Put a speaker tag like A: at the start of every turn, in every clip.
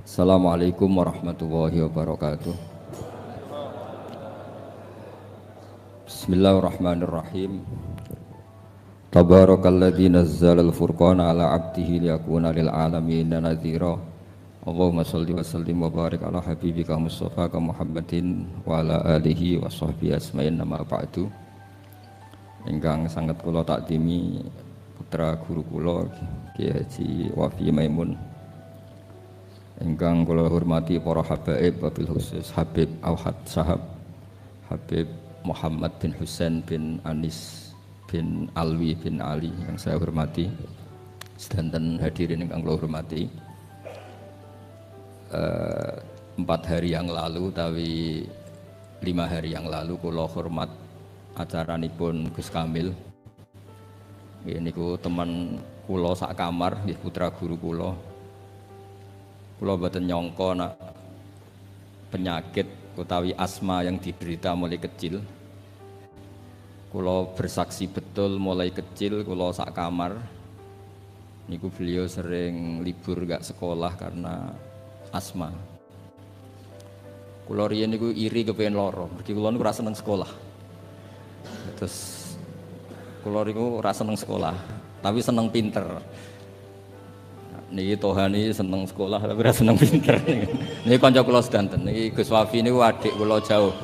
A: Assalamualaikum warahmatullahi wabarakatuh. Bismillahirrahmanirrahim. Tabarakalladzi nazzalal furqana ala 'abdihi liyakuna lil alamin nadhira. Allahumma shalli wa sallim wa barik ala habibika Mustafa Muhammadin wa ala alihi wa sahbihi asma'in nama ba'du. Ingkang sangat kula takdimi putra guru kula Kiai Haji Wafi Maimun. Ingkang kula hormati para habaib wabil khusus Habib Auhad Sahab, Habib Muhammad bin Husain bin Anis bin Alwi bin Ali yang saya hormati, sedanten hadirin ingkang kula hormati. 4 hari yang lalu tapi 5 hari yang lalu kula hormat acaranipun Gus Kamil. Ini ku teman kula sak kamar, putra guru kula. Kula mboten nyangka nak penyakit utawi asma yang diderita mulai kecil. Kula bersaksi betul mulai kecil kula sak kamar niku beliau sering libur gak sekolah karena asma. Kula riyen niku iri kepengin loro, mergi kula niku ora seneng sekolah. Terus kula niku ora seneng sekolah, tapi seneng pinter. Niki Tohani seneng sekolah tapi ora seneng pinter. Niki kanca kula sedanten. Niki Gus Wafi niku adik kula jauh.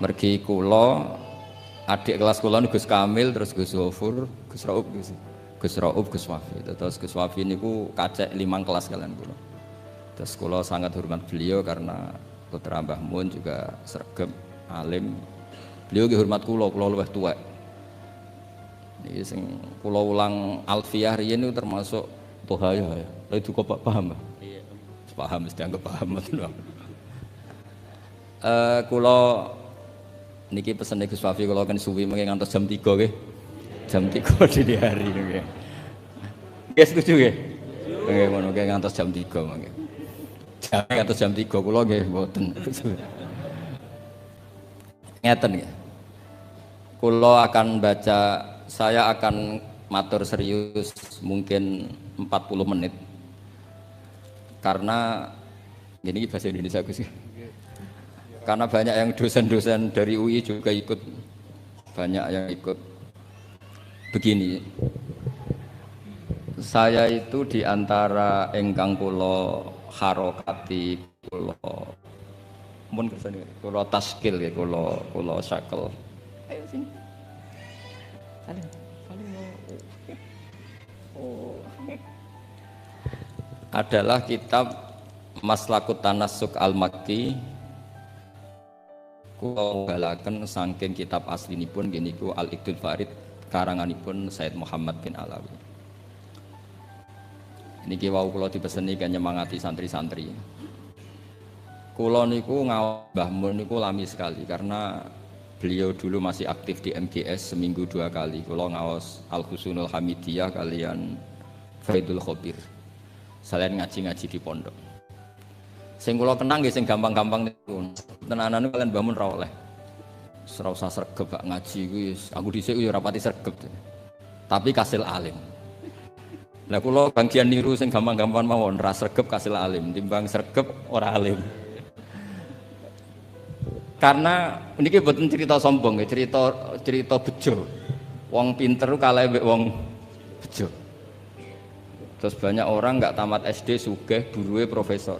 A: Mergi kula adik kelas kula niku Gus Kamil, terus Gus Ghafur, Gus Raub, Gus Wafi. Terus Gus Wafi niku kacek 5 kelas kalian kula. Terus kula sangat hormat beliau karena putra Mbah Mun juga sregep, alim. Beliau nggih hormat kula luwih tuwek. Niki sing kula ulang alfiyah riyen niku termasuk Toha ya. Itu kok paham, Pak? Iya. Paham mesti anggap paham betul. Kula niki pesene Gus Wafi kula kan suwi mengke ngantos jam 3 nggih. Jam 3 dini hari nggih. Nggih setuju nggih? Nggih ngono nggih ngantos jam 3 mengke. Ngantos jam 3 kula nggih mboten. Ngeten nggih. Kula akan baca, saya akan matur serius mungkin 40 menit karena ini bahasa Indonesia Gus. Karena banyak yang dosen-dosen dari UI juga ikut, banyak yang ikut. Begini, saya itu diantara engkang kula harokati, kula mun kersane kula taskil ya, kula syakel. Ayo sini. Salim. Adalah kitab Maslakut Tanassuk Al-Makki. Kula balaken saking kitab aslinipun nggih niku Al-Iqdul Farid karanganipun Said Muhammad bin Alawi. Niki wau kula dipeseni kan nyemangati santri-santri. Kula niku ngawal Mbah Mun niku lami sekali karena beliau dulu masih aktif di MGS, seminggu 2 kali. Kula ngaos Al-Husnul Hamidiyah kalian Faidul Khobir. Selain ngaji-ngaji di pondok. Sing kula kenang nggih sing gampang-gampang niku. Tenanan kalian bangun ra oleh. Ora usah sregep gak ngaji kuwi. Aku dhisik yo ora pati sregep. Tapi kasil alim. Lah kula bagian niru sing gampang-gampang mawon, ra sregep kasil alim, timbang sregep ora alim. Karena niki mboten cerita sombong nggih, cerita bejo. Wong pinter kalah mbek wong bejo. Terus banyak orang nggak tamat SD sugih buruwe profesor.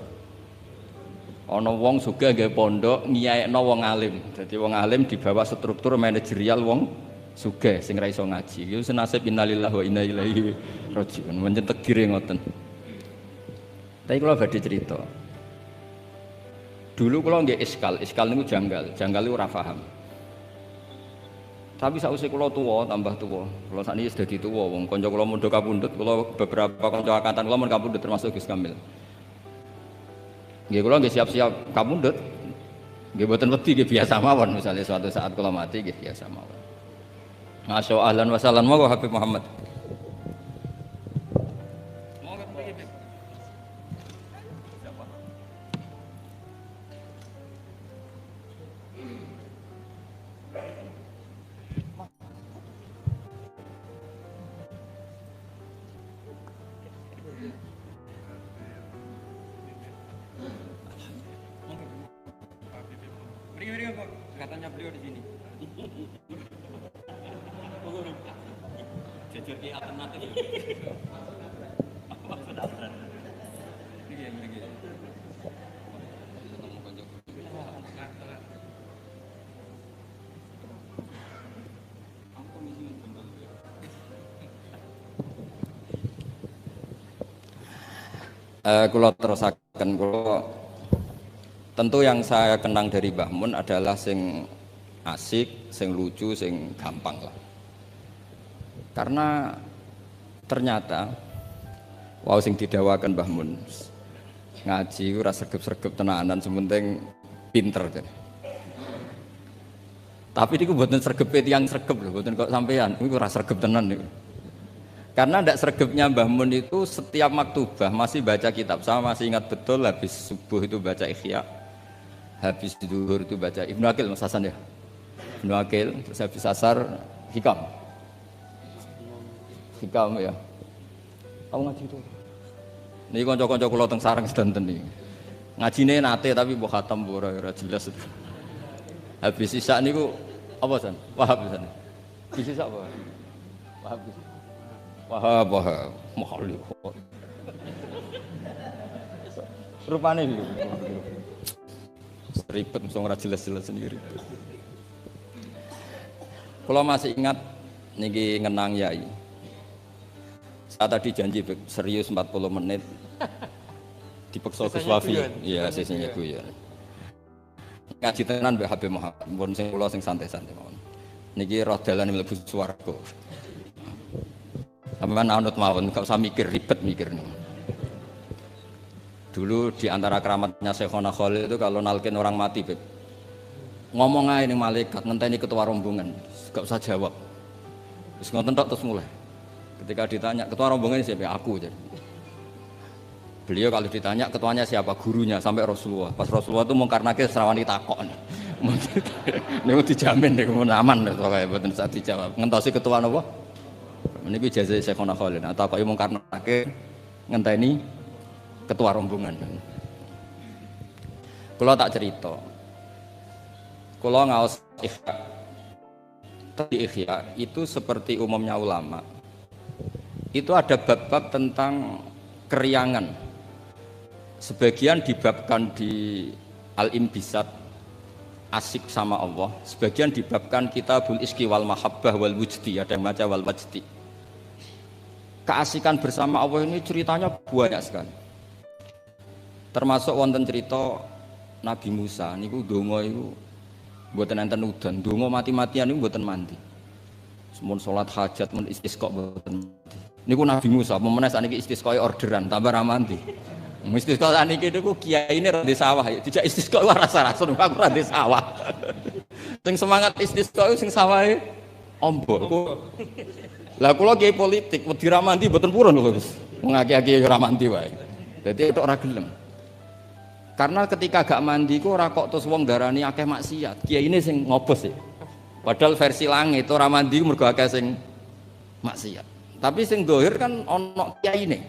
A: Ana wong sugih nggih pondok ngiyaekno wong alim. Jadi wong alim di bawah struktur manajerial wong sugih sing ra iso ngaji. Iku senasib innalillahi wa inna ilaihi rajiun. Mencetek diri ngoten. Tapi kula badhe cerita. Dulu kula nggih iskal niku janggal niku ora paham. Tapi sausé kula tuwa tambah tuwa. Kula sakniki wis dadi tuwa wong kanca kula mondok kapundhut, kula beberapa kanca angkatan kula mun kapundhut termasuk Gus Kamil. Nggih kula nggih siap-siap kapundhut. Nggih mboten wedi nggih biasa mawon, misalnya suatu saat kula mati nggih biasa mawon. Masya Allah wa salam wa Habib Muhammad. katanya beliau di sini. Jadi alternatif. Apa sudah? Kalau terusakan, kalau tentu yang saya kenang dari Mbah Mun adalah sing asik, sing lucu, sing gampang lah. Karena ternyata, wow sing didawakan Mbah Mun ngaji ora sregep-sregep tenanan, sementing pinter. Tapi niku mboten sregep tiyang sregep lho, mboten kok sampean, niku ora sregep tenan niku. Karena ndak sregepnya Mbah Mun itu setiap maktubah masih baca kitab. Saya masih ingat betul habis subuh itu baca Ikhya, habis zuhur itu baca Ibnu Aqil Mas Hasan ya. Ibnu Aqil, terus habis asar Hikam. Hikam ya. Kamu ngaji itu. Niki kanca-kanca kula teng sareng sedanten niki. Ngajine nate tapi mbok khatam ora jelas. Habis isya niku apa san? Wahab san. Habis isya apa? Wahab. Wahab, mahal. Rupane lho. Ribet mesti ora jelas-jelas sendiri. Kalau masih ingat niki ngenang yai. Saya tadi janji serius 40 menit. Dipeksa Gus Wafi. Iya, sesinya guyon. Ngaji tenan Mbak Habib Muhammad. Mun sing kula sing santai-santai mawon. Niki roh dalan mlebu swarga. Sampeyan anut mawon, gak usah mikir ribet mikir nih. Dulu di antara keramatnya Syekhona Khalil itu kalau nalkin orang mati, Beb. Ngomong aja ning malaikat, ngenteni ketua rombongan, gak usah jawab. Terus ngoten tok terus mulai. Ketika ditanya, ketua rombongan siapa? Aku jadi. Beliau kalau ditanya ketuanya siapa? Gurunya sampai Rasulullah. Pas Rasulullah itu mungkarnake serawani takok. Niku dijamin niku aman pokoke mboten usah dijawab. Ngentosi ketua napa? Meniki ijazah Syekhona Khalil atau kok imong karena ngenteni ketua rombongan. Kalau tak cerita, kalau ngaos Ikhya, tadi Ikhya itu seperti umumnya ulama, itu ada bab-bab tentang keriangan. Sebagian dibabkan di Al-Imbisat, asik sama Allah. Sebagian dibabkan Kitabul Iski wal Mahabbah wal Wujdi, ada yang baca wal Wajdi. Keasikan bersama Allah ini ceritanya banyak sekali. Termasuk wonten cerita Nabi Musa niku donga iku mboten enten udan, donga mati-matian niku mboten mandi. Mun salat hajat, mun istisqa mboten mandi. Niku Nabi Musa, pemenang sakniki istisqa orderan tambah ra mandi. Istisqa sakniki niku kiyaine ra di sawah ya, dijak istisqa ora rasa-rasa aku ra di sawah. Sing semangat istisqa sing sawahe ombok. Lah kula kiai politik wedi ra mandi mboten purun lho Gus. Wong akeh-akeh ora mandi wae. Dadi tok ora gelem. Karena ketika gak mandi ku ora kok terus wong darani akeh maksiat. Kiyaine sing ngobos ya. Padahal versi langit ora mandi mergo akeh sing maksiat. Tapi sing dohir kan ana kiyaine.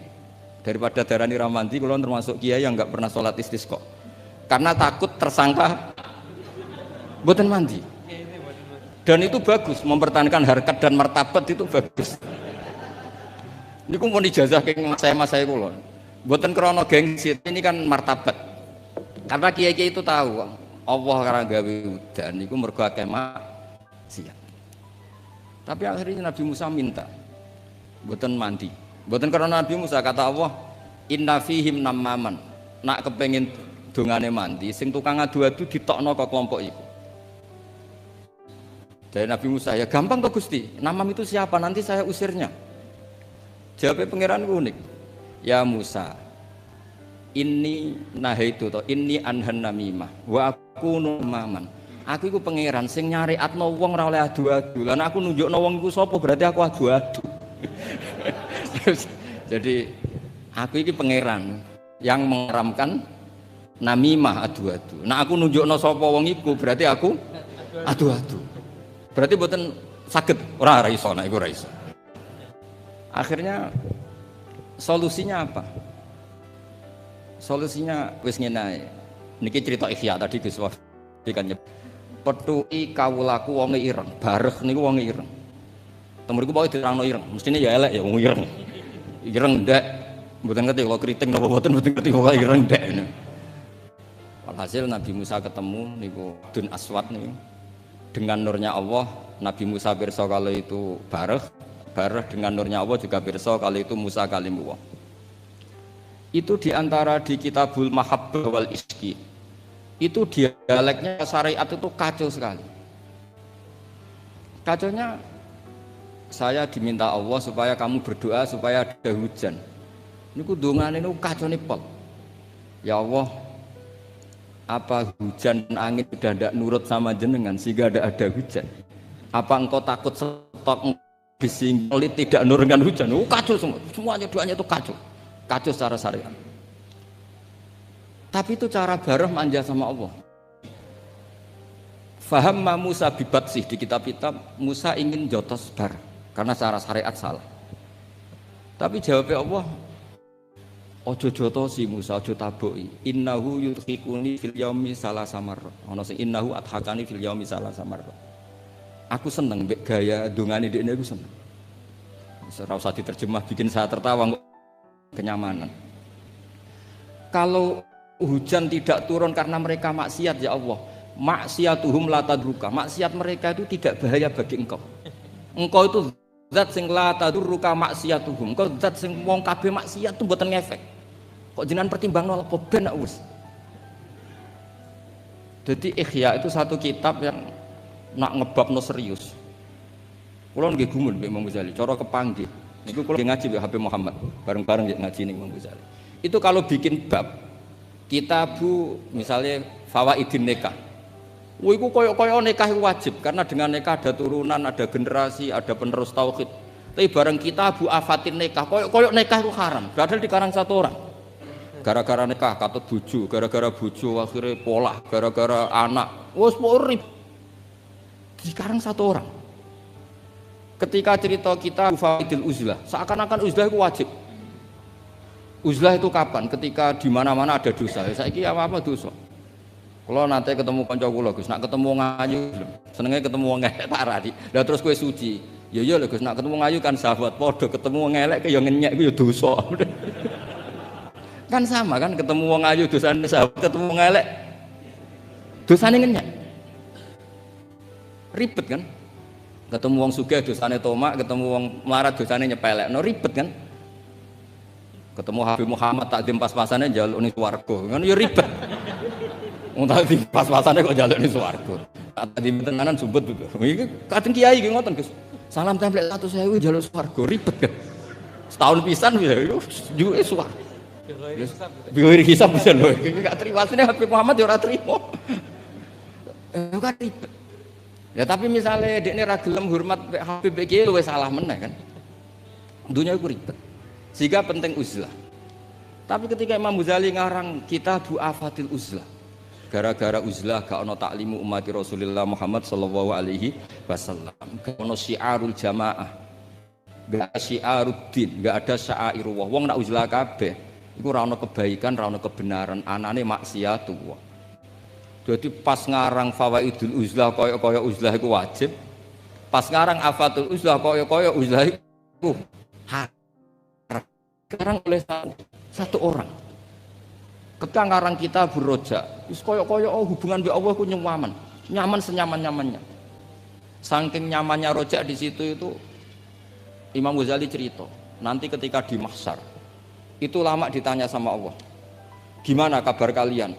A: Daripada darani ra mandi kula termasuk kiai yang enggak pernah salat istisqa. Karena takut tersangka mboten mandi. Dan itu bagus, mempertahankan harkat dan martabat itu bagus. Ini ku mau ijazah ke mas saya kula. Mboten krana gengsi, ini kan martabat. Karena kiai-kiai itu tahu Allah karena gawe udan niku mergo akeh maksiat. Tapi akhirnya Nabi Musa minta mboten mandi. Mboten karena Nabi Musa kata Allah, "Inna fihim namaman." Nak kepengin dongane mandi, sing tukang adu-adu ditokno ke kelompok iku. Dari Nabi Musa, ya gampang toh Gusti, namam itu siapa? Nanti saya usirnya. Jawabnya pangeran unik. Ya Musa, ini nahaitu to, ini anhan namimah, wa aku numaman. Aku iku pangeran sing nyariatno wong ora oleh adu-adu. Lan aku nunjukno wong iku sapa, berarti aku adu-adu. Jadi aku iki pangeran yang mengharamkan namimah adu-adu. Nah aku nunjukno sapa wong iku, berarti aku adu-adu. Berarti mboten saged ora iso nek iku ora iso. Akhirnya solusinya apa? Solusinya wis ngene ae. Niki cerita Ikhya tadi Gus Wafi kan petuki kawulaku wonge ireng, bareh niku wonge ireng. Temuriku pokoke diterangno ireng, mestine ya elek ya wong ireng. Ireng ndak, mboten ngerti kalau kriting napa mboten ngerti pokoke ireng ndak. Walhasil Nabi Musa ketemu niku Dun Aswad niku. Dengan nurnya Allah, Nabi Musa pirsa kalau itu bareh dengan nurnya Allah juga pirsa kalau itu Musa kalimullah. Itu diantara di Kitabul Mahabbah wal Iski. Itu dialeknya syariat itu kacau sekali. Kacaunya saya diminta Allah supaya kamu berdoa supaya ada hujan. Niku dongane niku kacone pol. Ya Allah, apa hujan dan angin sudah tidak nurut sama jenengan sehingga ada hujan? Apa engkau takut stok bising tidak nurunkan hujan? Kacau semua. Semuanya doanya itu kacau. Kacau secara syariat. Tapi itu cara bareh manja sama Allah. Faham Musa bibat sih di kitab-kitab Musa ingin jotos bar karena cara syariat salah. Tapi jawabnya Allah, ojo jotosi Musa, ojo taboki. Innahu yudhikuni fil yaumi salasa marra. Ono sing innahu adhakani fil yaumi salasa marra. Aku seneng mbek gaya dongane dekne aku seneng. Ora usah diterjemah bikin saya tertawa kenyamanan. Kalau hujan tidak turun karena mereka maksiat ya Allah, maksiatuhum la tadruka. Maksiat mereka itu tidak bahaya bagi engkau. Engkau itu zat sing la tadruka maksiatuhum. Engkau zat sing wong kabeh maksiat itu mboten ngefek. Kok jenengan pertimbangno apa ben wis. Jadi Ihya itu satu kitab yang nak ngebabno serius. Kula nggih gumun mbek Imam Ghazali, cara kepanggih. Niku kula ngaji mbek Habib Muhammad, bareng-bareng ngaji ning Imam Ghazali. Itu kalau bikin bab kitabu misalnya fawaidin nikah. Iku koyo nikah wajib karena dengan nikah ada turunan, ada generasi, ada penerus tauhid. Tapi bareng kitabu afatin nikah, koyo nikah itu haram. Padahal dikarang satu orang. Gara-gara nikah katut bojo, gara-gara bojo akhirnya polah, gara-gara anak. Wes urip. Dikarang satu orang. Ketika cerita kita fawaidil uzlah, seakan-akan uzlah itu wajib. Uzlah itu kapan? Ketika di mana-mana ada dosa. Saiki apa dosa? Kalau nanti ketemu kanca kula Gus, nak ketemu ngayu, senenge ketemu wong elek parah di. Lah terus kowe suci. Ya iya lho Gus, nak ketemu ngayu kan sahabat, padha ketemu wong elek ya ngenyek ku ya dosa. Kan sama kan ketemu wong ayu dosane sahabat, ketemu wong elek dosane ngenyek. Ribet kan? Ketemu wong sugih dosane tomak, ketemu wong melarat dosane nyepelek. No ribet kan? Ketemu Habib Muhammad takdim pas-pasane njaluk ning swarga. Ngono ya ribet. Wong takdim pas-pasane kok njaluk ning swarga. Takdim tenanan sumbut itu. Iki kadang kiai iki ngoten, Gus. Salam templek 100.000 njaluk swarga, ribet kan. Setahun pisan ya juke swarga. Biar hisab bisa lho. Iki gak terima asline Habib Muhammad ya ora trimo. Kan ribet. Ya tapi misalnya dekne ra gelem hormat Habib iki luwih salah meneh kan. Dunia iku ribet. Sehingga penting uzlah. Tapi ketika Imam Ghazali ngarang Kitabu Afatil Uzlah, gara-gara uzlah gak ono taklimu umat Rasulullah Muhammad sallallahu alaihi wasallam, gak ono syiarul jamaah, gak ada syiaruddin, gak ada syairullah. Wong nak uzlah kabeh iku ora ono kebaikan, ora ono kebenaran, anane maksiatullah. Jadi pas ngarang Fawaidul Uzlah kaya-kaya uzlah iku wajib, pas ngarang Afatul Uzlah kaya-kaya uzlah iku sekarang oleh satu orang. Ketika ngarang kita Roja, wis koyo-koyo hubungan dengan Allah ku nyaman senyaman-nyamannya. Saking nyamannya Roja di situ itu Imam Ghazali cerita, nanti ketika di mahsyar itu lama ditanya sama Allah, gimana kabar kalian?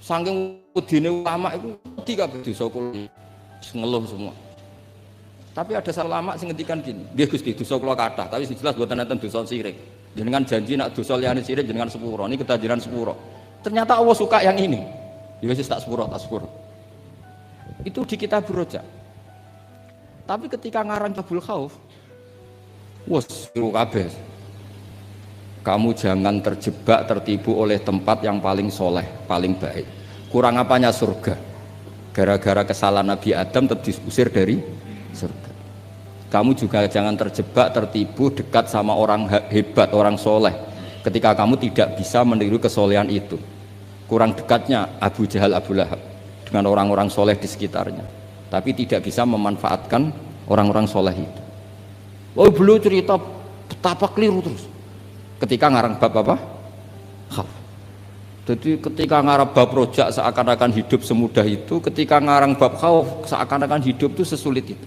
A: Saking udine ulama itu tiga dosa kula ngeluh semua. Tapi ada ulama sing ngendikan gini, nggih Gusti dosa kula kathah, tapi jelas mboten enten dosa syirik. Jenengan janji nak dosa liyane syirik jenengan sepuro, niki ketajiran sepuro. Ternyata Allah suka yang ini. Ya wis tak sepuro. Itu di kitab Roja. Tapi ketika ngarang Kitabul Khauf, wes kru kabeh. Kamu jangan terjebak tertipu oleh tempat yang paling soleh, paling baik. Kurang apanya surga? Gara-gara kesalahan Nabi Adam diusir dari surga. Kamu juga jangan terjebak tertipu dekat sama orang hebat, orang soleh ketika kamu tidak bisa meniru kesolehan itu. Kurang dekatnya Abu Jahal, Abu Lahab. dengan orang-orang soleh di sekitarnya, tapi tidak bisa memanfaatkan orang-orang soleh itu. Oh, beliau cerita betapa keliru terus ketika ngarang bab apa? Khauf. Jadi ketika ngarang bab rojak seakan-akan hidup semudah itu, ketika ngarang bab khauf seakan-akan hidup itu sesulit itu.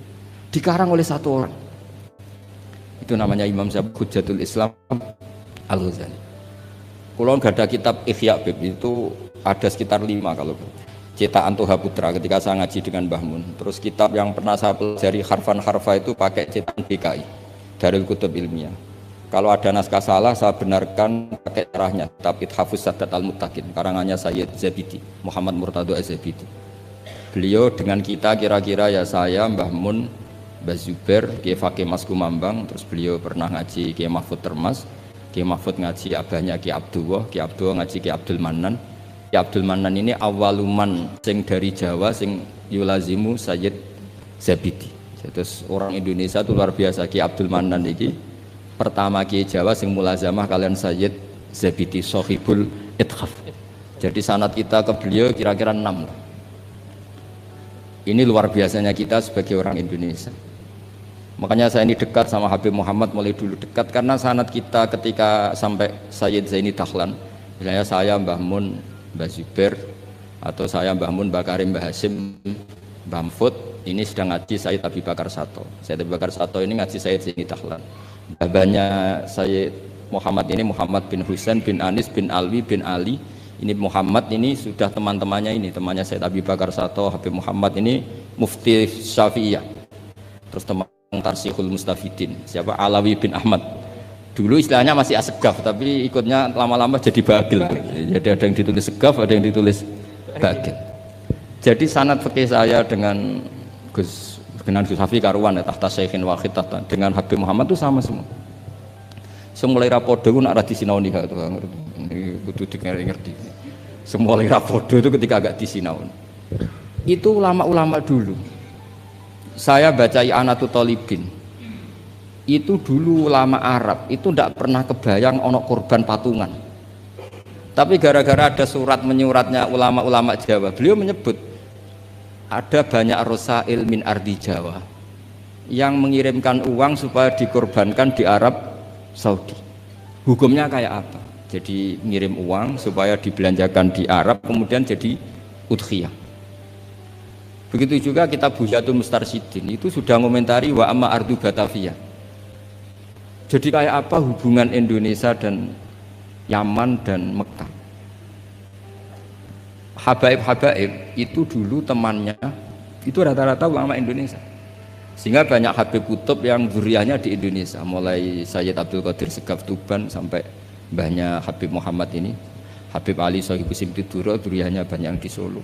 A: Dikarang oleh satu orang. Itu namanya Imam Hujjatul Islam Al-Ghazali. Kalau nggak ada kitab Ihya Bib itu ada sekitar 5 kalau cetakan Toha Putra ketika saya ngaji dengan Mbah Mun. Terus kitab yang pernah saya pelajari harfan-harfa itu pakai cetakan BKI Darul Kutub Ilmiah. Kalau ada naskah salah saya benarkan pakai caranya kitab Ithafus Sadat Al-Muttaqin karangannya Sayyid Zabidi, Muhammad Murtado Az-Zabidi. Beliau dengan kita kira-kira ya saya, Mbah Mun, Mbah Zubair, Kiai Fakih Mas Kumambang, terus beliau pernah ngaji Kiai Mahfud Termas, Kiai Mahfud ngaji abahnya Kiai Abdullah ngaji Kiai Abdul Manan. Kiai Abdul Manan ini awaluman sing dari Jawa sing yulazimu Sayyid Zabidi. Terus orang Indonesia itu luar biasa. Kiai Abdul Manan ini pertama Kiai Jawa sing mulazamah kalian Sayyid Zabidi Sohibul Ithaf. Jadi sanad kita ke beliau kira-kira 6. Ini luar biasanya kita sebagai orang Indonesia. Makanya saya ini dekat sama Habib Muhammad mulai dulu dekat karena sanad kita ketika sampai Sayyid Zaini Dahlan, misalnya saya Mbah Mun, Mbah Zubair, atau saya Mbah Mun, Mbah Karim, Mbah Hasim, Mbah Mahfud, ini sedang ngaji Sayyid Abi Bakar Sato. Sayyid Abi Bakar Sato ini ngaji Sayyid Zaini Dahlan. Babanya Sayyid Muhammad ini Muhammad bin Husain bin Anis bin Alwi bin Ali. Ini Muhammad ini sudah teman-temannya ini, temannya Sayyid Abi Bakar Sato, Habib Muhammad ini Mufti Syafi'iyah. Terus teman Tarsihul Mustafidin, siapa Alawi bin Ahmad. Dulu istilahnya masih Asegaf, tapi ikutnya lama-lama jadi Bagil. Jadi ada yang ditulis Segaf, ada yang ditulis Bagil. Jadi sanad fikih saya dengan Gus Hafi karuan ya, tahta Syekhin Wahid tahta dengan Habib Muhammad itu sama semua. Semulai rapodo itu nak disinauni itu kudu ngerti. Semulai rapodo itu ketika agak disinauni. Itu ulama-ulama dulu. Saya baca I'anatul Thalibin. Itu dulu ulama Arab itu tidak pernah kebayang ono korban patungan. Tapi gara-gara ada surat menyuratnya ulama-ulama Jawa, beliau menyebut ada banyak rosail min ardi Jawa yang mengirimkan uang supaya dikorbankan di Arab Saudi. Hukumnya kayak apa? Jadi ngirim uang supaya dibelanjakan di Arab kemudian jadi udhiyah. Begitu juga kitab Buhyatul Mustarsyidin itu sudah komentari wa amma ardu Batavia. Jadi kayak apa hubungan Indonesia dan Yaman dan Mekah. Habaib-habaib itu dulu temannya itu rata-rata ulama Indonesia. Sehingga banyak Habib Kutub yang zuriyahnya di Indonesia, mulai Sayyid Abdul Qadir Segaf Tuban sampai banyak Habib Muhammad ini, Habib Ali Sohibu Simtiduro, zuriyahnya banyak yang di Solo.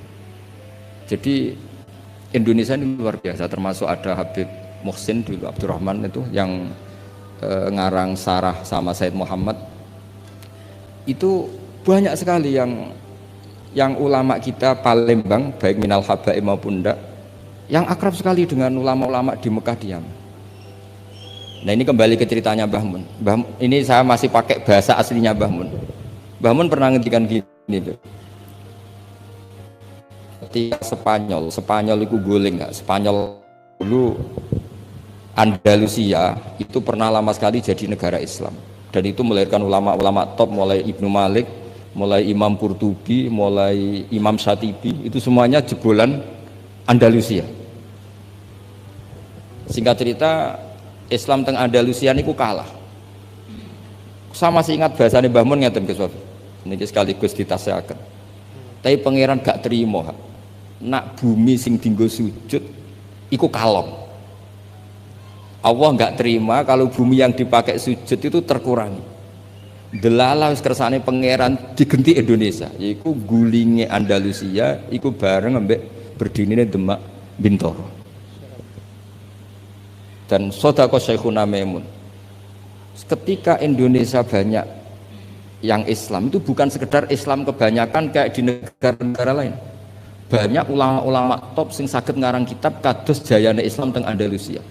A: Jadi Indonesia ini luar biasa, termasuk ada Habib Muhsin dulu Abdurrahman itu yang ngarang Sarah sama Said Muhammad. Itu banyak sekali yang ulama kita Palembang baik minal habaib maupun enggak yang akrab sekali dengan ulama-ulama di Mekah diam. Nah ini kembali ke ceritanya Mbah Mun. Ini saya masih pakai bahasa aslinya Mbah Mun. Mbah Mun pernah ngendikan gini tuh. Ketika Spanyol itu guling nggak? Spanyol dulu Andalusia itu pernah lama sekali jadi negara Islam dan itu melahirkan ulama-ulama top mulai Ibnu Malik, mulai Imam Qurtubi, mulai Imam Syatibi, itu semuanya jebolan Andalusia. Singkat cerita Islam teng Andalusia niku kalah. Sama masih ingat bahasane Mbah Mun ngeten Gus Wafi. Niki sekaligus ditasehaken. Tapi pangeran gak terima. Nak bumi sing dinggo sujud iku kalong. Allah nggak terima kalau bumi yang dipakai sujud itu terkurangi. Delala wis kersane pangeran digenti Indonesia, yaiku gulinge Andalusia, iku bareng ambek berdinine Demak Bintoro. Dan Sodako Syekhuna Maimun. Ketika Indonesia banyak yang Islam itu bukan sekedar Islam kebanyakan kayak di negara-negara lain. Banyak ulama-ulama top sing saged ngarang kitab kados jayane Islam teng Andalusia.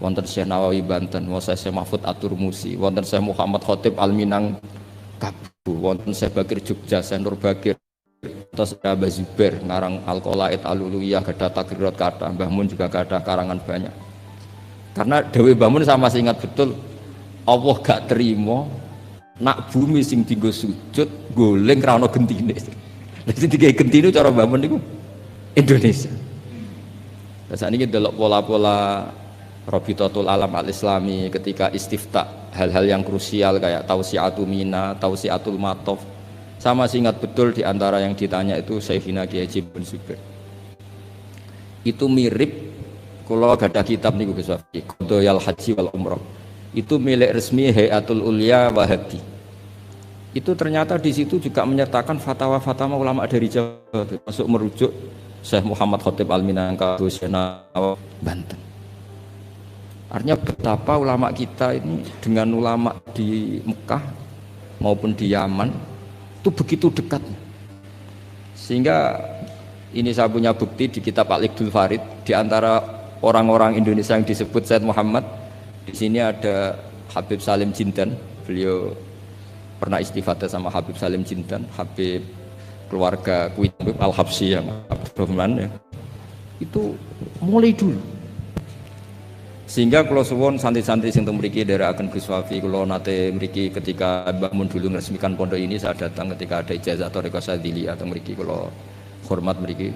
A: Wonten Syekh Nawawi Banten, wonten Syekh Mahfud At-Turmusi, wonten Syekh Muhammad Khotib Al-Minang Kabu, wonten Syekh Bakir Jogja, Syekh Nur Bakir terus Mbah Zubair ngarang Al-Qalaid Al-Uluyah, gada takrirat kata, Mbah Mun juga gada karangan banyak. Karena Dewi Mbah Mun sama masih ingat betul, Allah gak terima nak bumi sing dienggo sujud goleng ra ono gentine. Lha sing digawe gentine cara Mbah Mun niku Indonesia. Lah sakniki delok pola-pola Rabitatul Alam Al-Islami ketika istifta hal-hal yang krusial kayak Tausiatul Mina, Tausiatul Matof. Sama masih ingat betul di antara yang ditanya itu Syekhina Kiai Haji bin Zubair. Itu mirip kalau ada kitab niku Gus Wafi, Qadayal Haji wal Umrah. Itu milik resmi Hayatul Ulya Wahabi. Itu ternyata di situ juga menyertakan fatwa-fatwa ulama dari Jawa, termasuk merujuk Syekh Muhammad Khatib Al-Minangkabau Banten. Artinya betapa ulama kita ini dengan ulama di Mekah maupun di Yaman itu begitu dekat. Sehingga ini saya punya bukti di kitab Al-Iqdul Farid, di antara orang-orang Indonesia yang disebut Said Muhammad, di sini ada Habib Salim Jindan. Beliau pernah istifadah sama Habib Salim Jindan, Habib keluarga Kuwait Al-Habsyi yang Abdurrahman ya. Itu mulai dulu. Sehingga kalau suwon santri-santri sing teng mriki dherekaken Gus Wafi, kula nate mriki ketika Mbah Mun dulu meresmikan pondok ini, saya datang ketika ada ijazah Thariqah Syadziliyah atau mriki kula hormat mriki.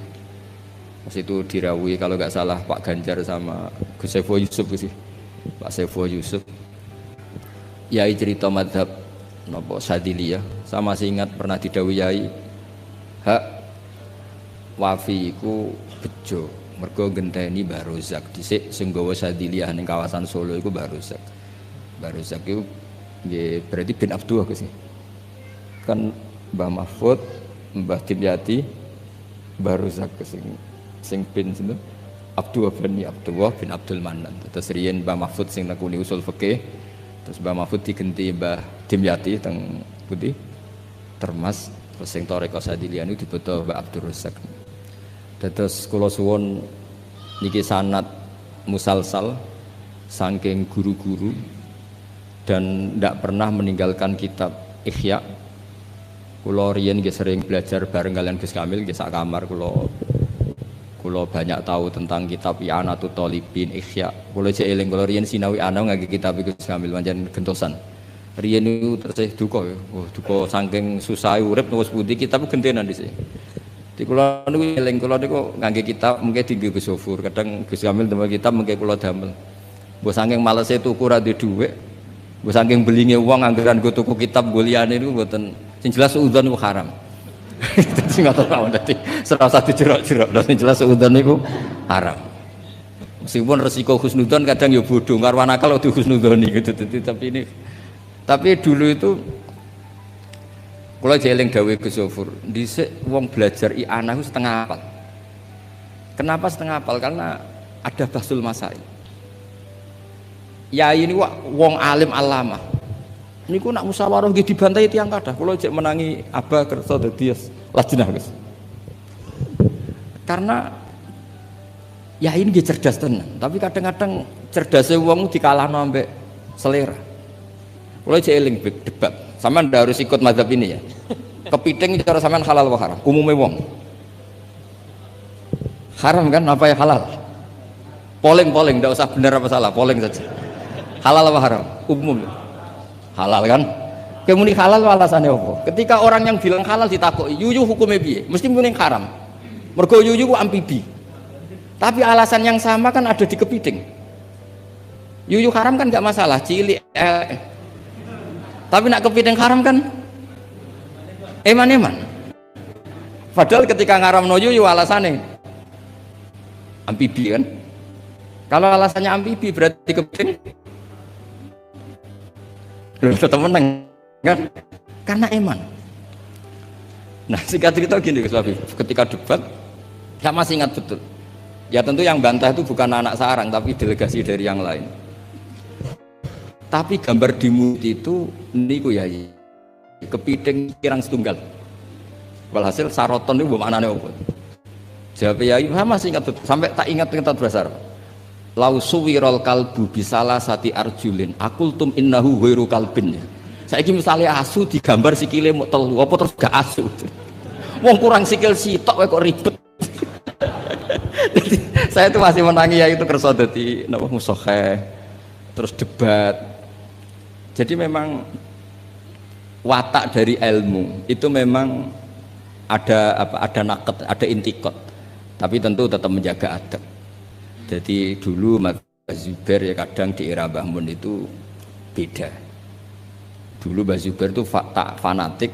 A: Pas itu dirawuhi kalau nggak salah Pak Ganjar sama Gus Saiful Yusuf sih. Pak Saiful Yusuf. Yai cerita mazhab napa Syadziliyah. Saya masih ingat pernah didhawuhi Yai, hak Wafi iku bejo. Mergo genteni Mbah Rozak dhisik sing gawa Syadziliyah ning kawasan Solo iku Mbah Rozak. Mbah Rozak iku nggih berarti bin Abdullah sih. Kan Mbah Mahfud, Mbah Dimyati, Mbah Rozak sing bin sinten? Abdullah bin Abdul Manan. Terus riyen Mbah Mahfud sing nekuni usul fikih, terus Mbah Mahfud digenti Mbah Dimyati teng pundi? Termas, terus sing Thariqah Syadziliyah niku dibeto Mbah Abdul Rozak. Terus kula suwun niki sanad musalsal saking guru-guru dan ndak pernah meninggalkan kitab Ihya. Kula riyen nggih sering belajar bareng kalian Gus Kamil nggih sak kamar kula banyak tahu tentang kitab I'anatut Thalibin Ihya. Kula jek eling kula riyen sinau ana ngangge kitab Gus Kamil pancen gentosan. Riyen niku terus duka ya. Oh, duka saking susah urip wis pundi kitab gentenan dhisik. Di kula niku eling kula niku ngangge kitab mengke tinggi Gus Sofur, kadang Gus Kamil damel kitab mengke kula damel. Mbok saking malese tuku ora duwe dhuwit, mbok saking belinge wong anggaran go tuku kitab go liyane niku mboten. Sing jelas suudzon niku haram. Sing ngoten mawon dadi serasa dijerok-jerok, sing jelas suudzon niku haram. Meskipun resiko husnudzon kadang ya bodoh, ngarwan akal di husnudzoni gitu. Tapi dulu itu kalau jeling dawuh Gus Sofur, dhisik wong belajar i'anah setengah hafal. Kenapa setengah hafal? Karena ada bahsul masail. Ya ini wong alim alama. Niku nak musyawarah nggih dibantai tiyang kathah. Kula jek menangi Abah kersa dadi lajnah, Gus. Karena ya ini nggih cerdas tenan, tapi kadang-kadang cerdasnya wong dikalahno ambek selera. Kula jek eling debat. Sampeyan ndak harus ikut mazhab ini ya. Kepiting cara sampean halal wa haram? Umumnya wong. Haram kan apa ya halal? Polling ndak usah benar apa salah, polling saja. Halal wa haram? Umum. Halal kan? Kemudian halal alasannya apa? Ketika orang yang bilang halal ditakoki, yuyu hukumnya piye? Mesti muni haram. Mergo yuyu ku amfibi. Tapi alasan yang sama kan ada di kepiting. Yuyu haram kan enggak masalah, cilik tapi nak kepiting haram kan eman-eman. Padahal ketika ngaram no yuyu alasannya amfibi kan. Kalau alasannya amfibi berarti kepiting tetap menang kan? Karena eman. Nah singkat cerita gini Gus Habib, ketika debat saya masih ingat betul. Ya tentu yang bantah itu bukan anak sarang tapi delegasi dari yang lain. Tapi gambar di mulut itu niku ya kepiting kirang setunggal. Walhasil saroton itu maknane apa? Jawab ya saya masih ingat betul. Sampai tak ingat bahasa Arab. Lau suwirol kalbu bisalah sati arjulin akultum innahu ghairu kalbin. Saiki misalnya asu digambar sikile mau telu apa terus gak asu. Wong kurang sikil sitok kok ribet. Saya itu masih menangi ya itu kerso dadi napa musokheh terus debat. Jadi memang watak dari ilmu itu memang ada apa, ada naket, ada intikot, tapi tentu tetap menjaga adab. Jadi dulu Mas Zubair ya kadang di era Mbah Mun itu beda. Dulu Mbah Zubair itu tak fanatik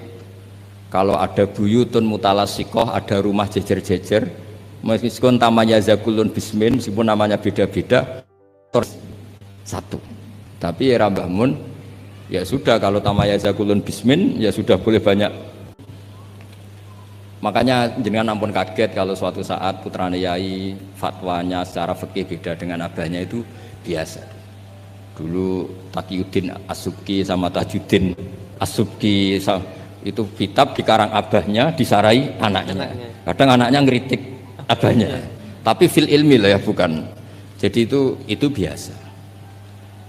A: kalau ada buyutun mutalasikoh, ada rumah jejer-jejer, meskipun namanya Zakulun Bismin, meskipun namanya beda-beda, terus satu. Tapi era Mbah Mun ya sudah, kalau tamaya Zakulun Bismin ya sudah boleh banyak. Makanya jenengan ampun kaget kalau suatu saat putrane yai fatwanya secara fikih beda dengan abahnya, itu biasa. Dulu Taqiyuddin As-Subki sama Tajuddin As-Subki itu kitab dikarang abahnya, disarai anaknya. Kadang anaknya ngeritik abahnya, tapi fil ilmi lah ya, bukan. Jadi itu biasa.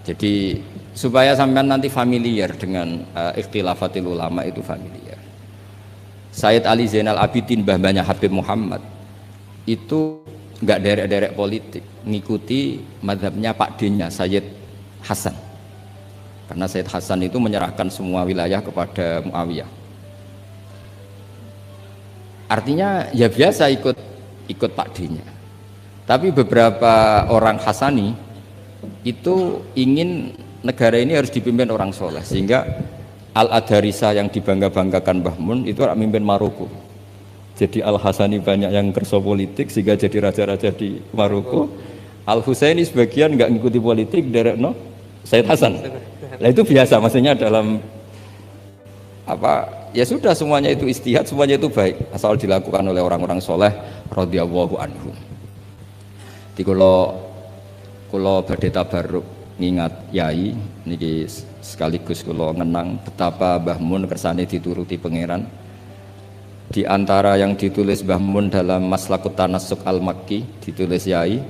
A: Jadi supaya sampean nanti familiar dengan ikhtilafatil ulama, itu familiar. Sayyid Ali Zainal Abidin, mbah-mbahnya Habib Muhammad, itu enggak derek-derek politik, ngikuti mazhabnya Pak D-nya Sayyid Hasan. Karena Sayyid Hasan itu menyerahkan semua wilayah kepada Muawiyah. Artinya ya biasa ikut Pak D-nya. Tapi beberapa orang Hasani itu ingin negara ini harus dipimpin orang soleh, sehingga Al-Adarisa yang dibangga-banggakan Mbah Mun itu orang mimpin Maroko. Jadi Al-Hasani banyak yang kerso politik sehingga jadi raja-raja di Maroko. Al-Husaini sebagian nggak ngikuti politik, derek no Sayyid Hasan. Nah itu biasa, maksudnya dalam apa ya sudah, semuanya itu istihad, semuanya itu baik asal dilakukan oleh orang-orang soleh radhiyallahu anhum. Di kulo badhe tabarruk ngingat yai niki sekaligus kulo ngenang betapa Mbah Mun kersane dituruti pangeran. Di antara yang ditulis Mbah Mun dalam Maslakut Tanassuk Al-Makki ditulis yai,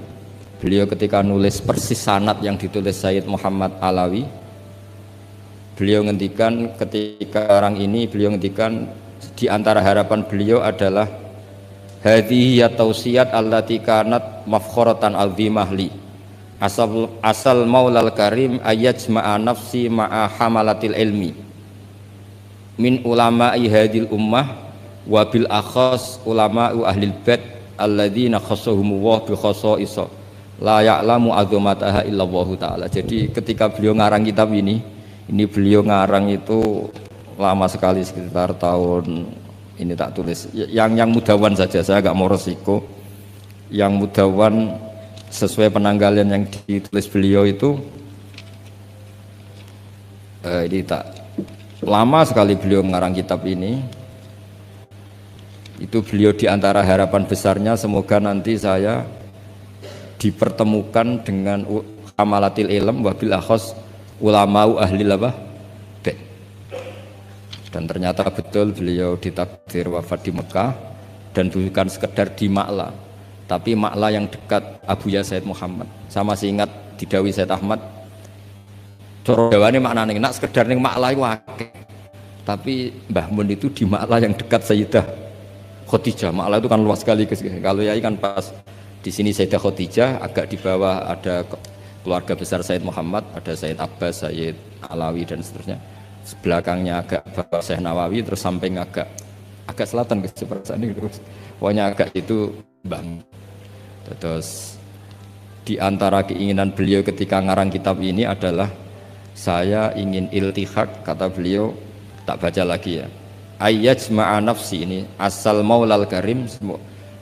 A: beliau ketika nulis persis sanad yang ditulis Sayyid Muhammad Alawi, beliau ngendikan ketika orang ini, beliau ngendikan di antara harapan beliau adalah hadhihi ya tausiyat allati kanat mafkhoratan azimah li asal maulal karim ayajma'a nafsi ma'a hamalatil ilmi min ulama'i hadil ummah wa bil akhas ulama'u ahlil bait alladzina khassahumullah bi khassa'isa la ya'lamu azamataha illallahu ta'ala. Jadi ketika beliau ngarang kitab ini beliau ngarang itu lama sekali, sekitar tahun ini tak tulis yang mudawan saja, saya agak mau resiko yang mudawan sesuai penanggalan yang ditulis beliau itu ini tak lama sekali beliau mengarang kitab ini. Itu beliau diantara harapan besarnya semoga nanti saya dipertemukan dengan amalatil ilm wabil akhos ulama'u ahli labah. Dan ternyata betul beliau ditakdir wafat di Mekah, dan bukan sekedar di Ma'la, tapi Ma'la yang dekat Abuya Sayyid Muhammad. Saya masih ingat didawi Sayyid Ahmad, coro jawane maknane nak sekedar ning Ma'la iku akeh. Tapi Mbah Mun itu di Ma'la yang dekat Sayyidah Khadijah. Ma'la itu kan luas sekali. Kalau yai kan pas di sini Sayyidah Khadijah, agak di bawah ada keluarga besar Sayyid Muhammad, ada Sayyid Abbas, Sayyid Alawi dan seterusnya. Sebelakangnya agak bawah Syekh Nawawi, terus samping agak selatan ke seperti ini, terus pokoknya agak itu Bang. Terus di antara keinginan beliau ketika ngarang kitab ini adalah saya ingin iltihak, kata beliau, tak baca lagi ya, ayyajma'a nafsi, ini asal maulal karim,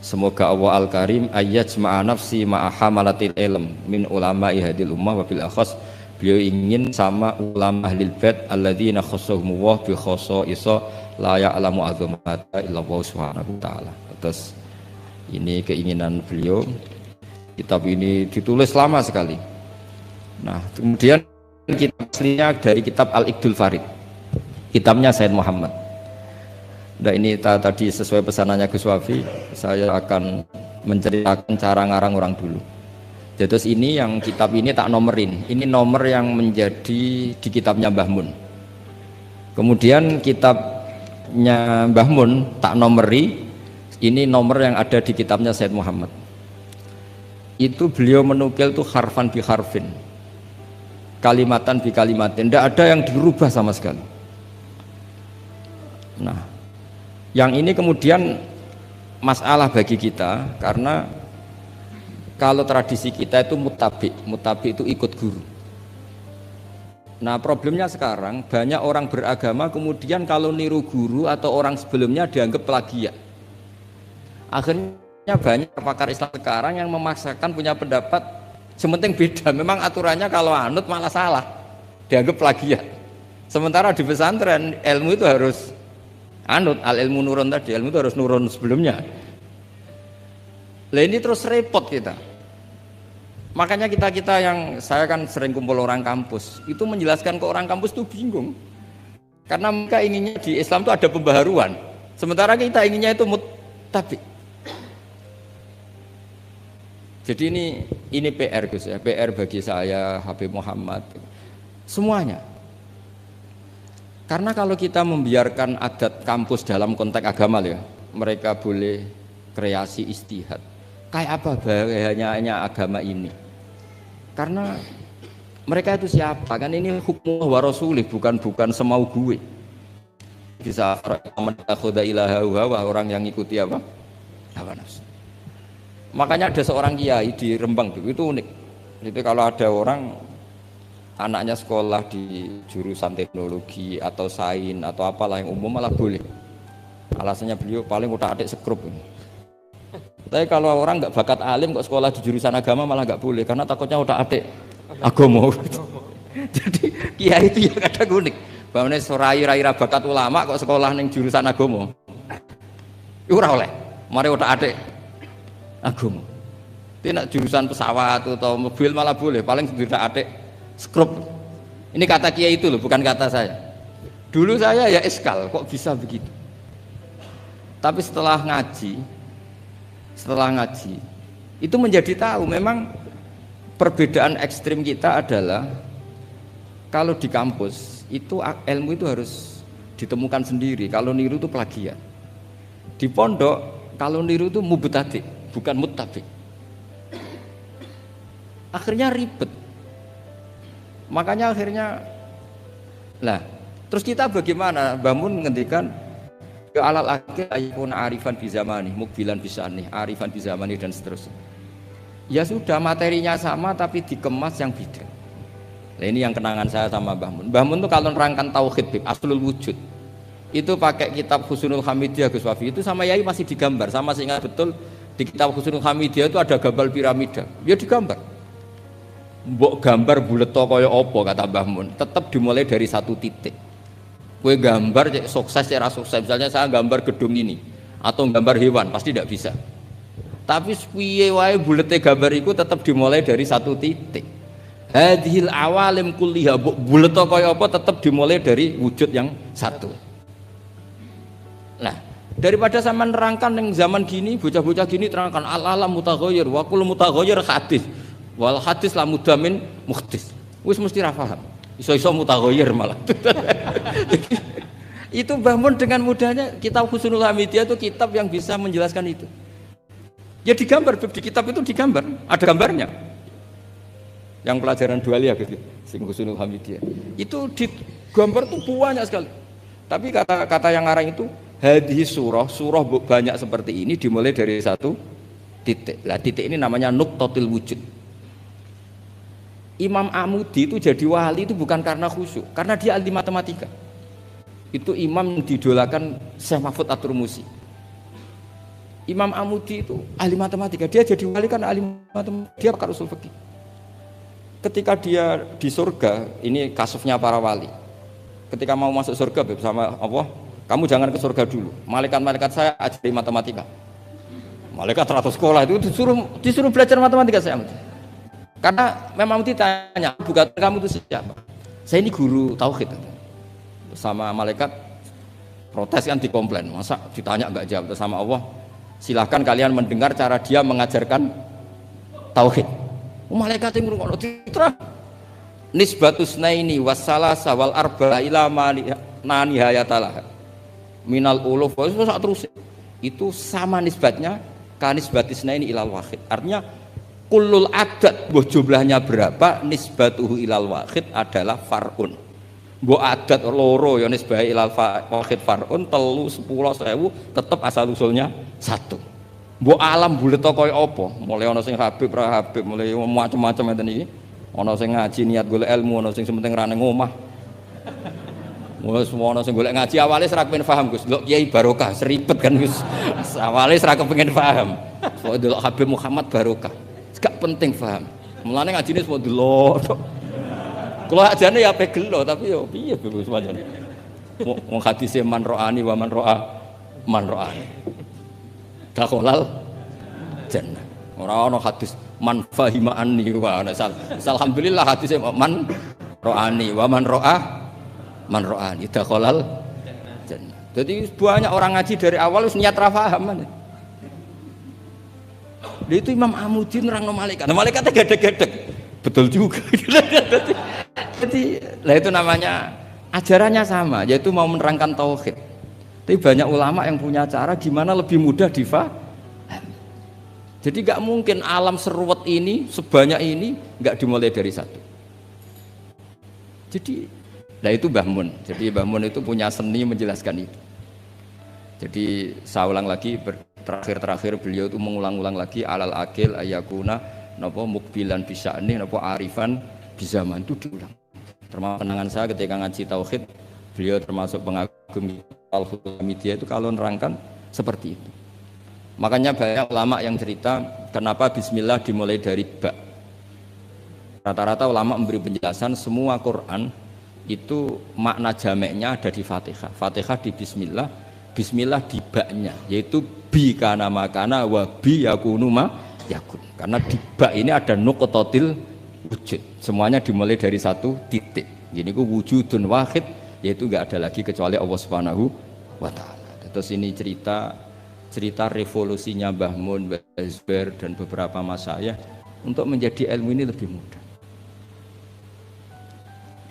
A: semoga Allah al-karim ayyajma'a nafsi ma'a hamalatil ilm min ulama'i hadil ummah wabil akhas. Beliau ingin sama ulama ahlil bait alladzina khassahumullah bi khassa'isa la ya'lamu azamata illallah subhanahu wa ta'ala. Terus ini keinginan beliau. Kitab ini ditulis lama sekali. Nah, kemudian kitab aslinya dari kitab Al-Iqdul Farid, kitabnya Sayyid Muhammad. Nah, ini tadi sesuai pesanannya Gus Wafi, saya akan menceritakan cara ngarang orang dulu. Jadi ini yang kitab ini tak nomerin, ini nomor yang menjadi di kitabnya Mbah Mun. Kemudian kitab Mbah Mun tak nomori, ini nomor yang ada di kitabnya Said Muhammad. Itu beliau menukil tuh harfan bi harfin, kalimatan bi kalimatin, tidak ada yang dirubah sama sekali. Nah, yang ini kemudian masalah bagi kita karena kalau tradisi kita itu mutabi itu ikut guru. Nah problemnya sekarang banyak orang beragama kemudian kalau niru guru atau orang sebelumnya dianggap plagiat. Akhirnya banyak pakar Islam sekarang yang memaksakan punya pendapat sementing beda. Memang aturannya kalau anut malah salah, dianggap plagiat. Sementara di pesantren ilmu itu harus anut, al ilmu nurun tadi, ilmu itu harus nurun sebelumnya. Lah ini terus repot kita. Makanya kita yang saya kan sering kumpul orang kampus, itu menjelaskan ke orang kampus itu bingung. Karena mereka inginnya di Islam itu ada pembaharuan, sementara kita inginnya itu mutabi. Jadi ini PR Gus ya, PR bagi saya, Habib Muhammad, semuanya. Karena kalau kita membiarkan adat kampus dalam konteks agama ya, mereka boleh kreasi ijtihad. Kayak apa bahayanya agama ini? Karena mereka itu siapa? Kan ini hukum wa rasulih, bukan semau gue. Bisa menakhuda ilaha orang yang ikuti apa? Hawa nafsu. Makanya ada seorang kiai di Rembang itu unik. Itu kalau ada orang anaknya sekolah di jurusan teknologi atau sains atau apalah yang umum malah boleh. Alasannya beliau paling utak-atik sekrup ini. Tapi kalau orang nggak bakat alim kok sekolah di jurusan agama malah nggak boleh karena takutnya utak-atik agama. Jadi kiai itu ya kadang unik. Bahwa rai-rai bakat ulama kok sekolah ning jurusan agama. Iku ora oleh. Mari utak-atik agama. Tidak jurusan pesawat atau mobil malah boleh. Paling utak-atik skrup. Ini kata kiai itu loh, bukan kata saya. Dulu saya ya eskal kok bisa begitu. Tapi setelah ngaji itu menjadi tahu memang perbedaan ekstrim kita adalah kalau di kampus itu ilmu itu harus ditemukan sendiri, kalau niru itu plagiat. Di pondok kalau niru itu mubtadi bukan muttabi. Akhirnya ribet. Makanya akhirnya terus kita bagaimana? Bangun ngendikan ya alal akhir ayun arifan bi zamani mukbilan bisani arifan bi zamani dan seterusnya. Ya sudah materinya sama tapi dikemas yang beda. Nah ini yang kenangan saya sama Mbah Mun. Mbah Mun tuh kalau nerangkan tauhid aslul wujud itu pakai kitab Husnul Hamidiyah Gus Wafi itu sama Yai masih digambar. Sama saya ingat betul di kitab Husnul Hamidiyah itu ada gambar piramida. Ya digambar. Mbok gambar bulet kaya apa kata Mbah Mun. Tetap dimulai dari satu titik. Kue gambar sukses ya sukses. Misalnya saya gambar gedung ini atau gambar hewan pasti tidak bisa. Tapi piye wae bulete gambar itu tetap dimulai dari satu titik. Hadhil awalim kulliha bulet kaya apa tetap dimulai dari wujud yang satu. Nah, daripada sama nerangkan yang zaman gini bocah-bocah gini terangkan al-alam mutaghayyir wa kullu mutaghayyir hadis. Wal hadis la mudamin muhdis. Wis mesti ra paham. Iso-iso mutaghayyir malah. Itu Mbah Mun dengan mudahnya kitab Husnul Hamidiyah itu kitab yang bisa menjelaskan itu. Ya digambar di kitab itu digambar, ada gambarnya. Yang pelajaran dualiyah gitu, sing Husnul Hamidiyah. Itu digambar tuh banyak sekali. Tapi kata yang ngarang itu hadis surah banyak seperti ini dimulai dari satu titik. Lah titik ini namanya nuqtatul wujud. Imam Amudi itu jadi wali itu bukan karena khusyuk, karena dia ahli matematika. Itu imam yang didolakan Syekh Mahfud At-Turmusi. Imam Amudi itu ahli matematika, dia jadi wali kan ahli matematika, dia pakar usul fikih. Ketika dia di surga, ini kasusnya para wali. Ketika mau masuk surga bersama Allah, kamu jangan ke surga dulu. Malaikat-malaikat saya ajari matematika. Malaikat 100 sekolah itu disuruh belajar matematika saya. Karena memang ditanya, bukan kamu itu siapa? Saya ini guru tauhid. Sama malaikat protes kan dikomplain, masa ditanya enggak jawab. Sama Allah, silahkan kalian mendengar cara dia mengajarkan tauhid. Malaikat yang ngurung titra nisbatus naini wassalasa wal arba ila nihayatalah. minal uluf itu sak terus. Itu sama nisbatnya kanisbatisna ini ilal wahid. Artinya kullul adat mbah jumlahnya berapa nisbatuhu ilal wahid adalah far'un. Mbok adat loro ya nisbah ilal wahid far'un 3 10 1000 tetep asal usulnya 1. Mbok alam bulet kaya apa? Mulai ana sing Habib ra Habib, mulai macam-macam ngeten iki. Ana sing ngaji niat golek ilmu, ana sing penting ra ning omah. Wes ana sing golek ngaji awale ora kepengin paham Gus. Delok Kiai Barokah seribet kan Gus. Awale ora kepengin paham. Kok delok Habib Muhammad Barokah. Gak penting paham. Mulane ngajine semua delok. Kula ajane ya ape gelo tapi yo piye Gus pancen. Wong hadise man ro'ani wa man ro'a man ro'ani. Dakhalal jannah. Ora ana hadis man fahima anni wa ana alhamdulillah hadise man ro'ani wa man ro'a man ro'ani dakhalal jannah. Jadi banyak orang ngaji dari awal wis niat ra paham. Itu Imam Amuddin nerangno malaikat. Nah, malaikatnya gedek-gedek. Betul juga. Jadi lah itu namanya ajarannya sama, yaitu mau menerangkan tauhid. Tapi banyak ulama yang punya cara gimana lebih mudah difahami. Jadi nggak mungkin alam seruat ini sebanyak ini nggak dimulai dari satu. Jadi nah itu Mbah Mun. Jadi Mbah Mun itu punya seni menjelaskan itu. Jadi saya ulang lagi terakhir beliau itu mengulang-ulang lagi alal akil ayakuna napa mukbilan bisa'ni napa arifan bizaman itu diulang. Termasuk kenangan saya ketika ngaji tauhid, beliau termasuk pengagum Al-Hamidiyah itu kalau nerangkan seperti itu. Makanya banyak ulama yang cerita kenapa bismillah dimulai dari ba. Rata-rata ulama memberi penjelasan semua Quran itu makna jameknya ada di Fatihah. Fatihah di bismillah, bismillah di ba-nya, yaitu bi kana makana wa bi yakunu ma yakun. Karena di ba ini ada nuqtatil wujud. Semuanya dimulai dari satu titik. Jadi ku wujudun wahid, yaitu enggak ada lagi kecuali Allah Subhanahu wa taala. Terus ini cerita revolusinya Mbah Mun, Mbah Zubair dan beberapa masyayikh untuk menjadi ilmu ini lebih mudah.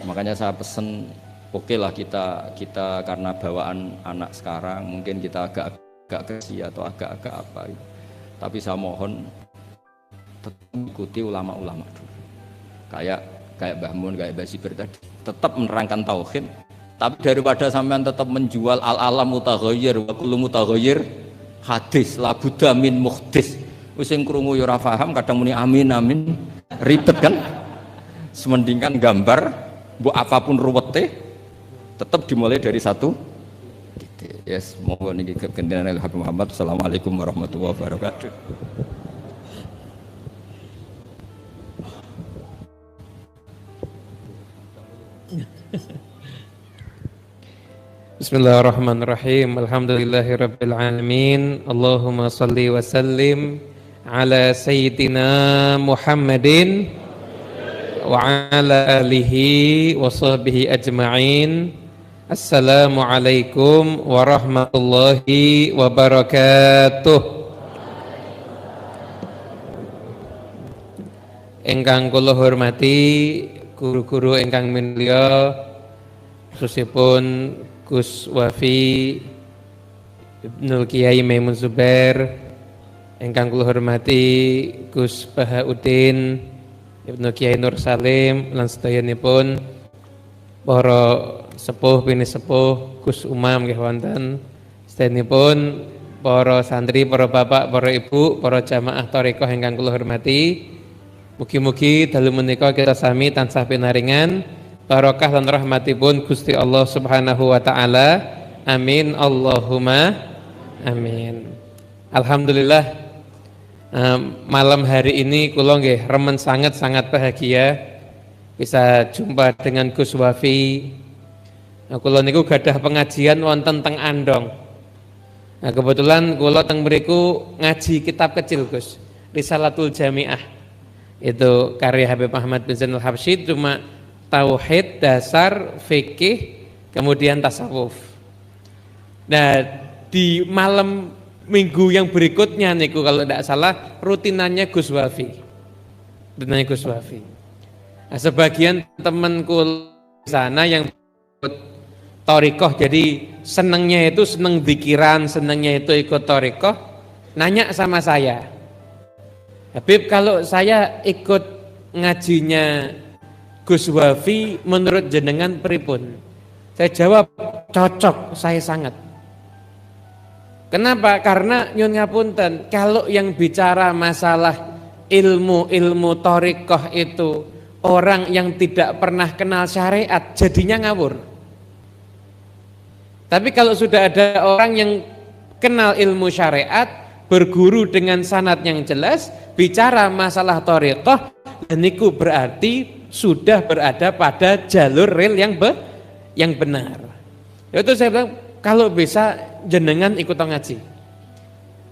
A: Makanya saya pesen oke lah kita karena bawaan anak sekarang mungkin kita agak kesi atau agak apa gitu. Tapi saya mohon tetap ikuti ulama-ulama dulu. Kayak Mbah Mun, kayak Mbah Zubair tadi tetap menerangkan tauhid. Tapi daripada sampean tetap menjual al-alam mutaghayyir wa kullu mutaghayyir hadis la budda min muhdis. Wis sing krungu ya ora paham kadang muni amin ribet kan. Semendingkan gambar mbok apapun ruwete tetap dimulai dari satu titik. Yes, monggo niki kegendenan Habib Muhammad. Assalamualaikum warahmatullahi wabarakatuh.
B: Bismillahirrahmanirrahim. Alhamdulillahirabbil alamin. Allahumma shalli wa sallim ala sayyidina Muhammadin wa ala alihi wa sahbihi ajma'in. Assalamualaikum warahmatullahi wabarakatuh. Ingkang kula hormati guru-guru ingkang minulya, khususipun Gus Wafi Ibnul Kiai Maimun Zubair, ingkang kula hormati Gus Bahauddin Ibnu Kiai Nur Salim lan sedayanipun para sepuh bini sepuh Gus Umam nggih wonten, sedayanipun para santri, para bapak, para ibu, para jamaah thariqah ingkang kula hormati. Mugi-mugi dalu menika kita sami tansah pinaringan barokah lan rahmatipun Gusti Allah Subhanahu wa taala. Amin Allahumma amin. Alhamdulillah malam hari ini kula nggih remen sangat bahagia bisa jumpa dengan Gus Wafi. Kula niku gadah pengajian wonten teng Andong. Nah, kebetulan kula teng mriku ngaji kitab kecil Gus, Risalatul Jamiah. Itu karya Habib Ahmad bin Zainal Habsyi, cuma tauhid, dasar, fikih, kemudian tasawuf. Nah, di malam minggu yang berikutnya niku kalau tidak salah rutinannya Gus Wafi. Rutinannya Gus Wafi. Nah, sebagian temanku di sana yang thariqah, jadi senengnya itu seneng zikiran, senengnya itu ikut thariqah, nanya sama saya, Habib, kalau saya ikut ngajinya Gus Wafi menurut jenengan pripun? Saya jawab, cocok, saya sangat. Kenapa? Karena nyun ngapunten, kalau yang bicara masalah ilmu thariqah itu orang yang tidak pernah kenal syariat, jadinya ngawur. Tapi kalau sudah ada orang yang kenal ilmu syariat, berguru dengan sanad yang jelas, bicara masalah thariqah, niku berarti sudah berada pada jalur rel yang benar. Itu saya bilang, kalau bisa jenengan ikut ngaji.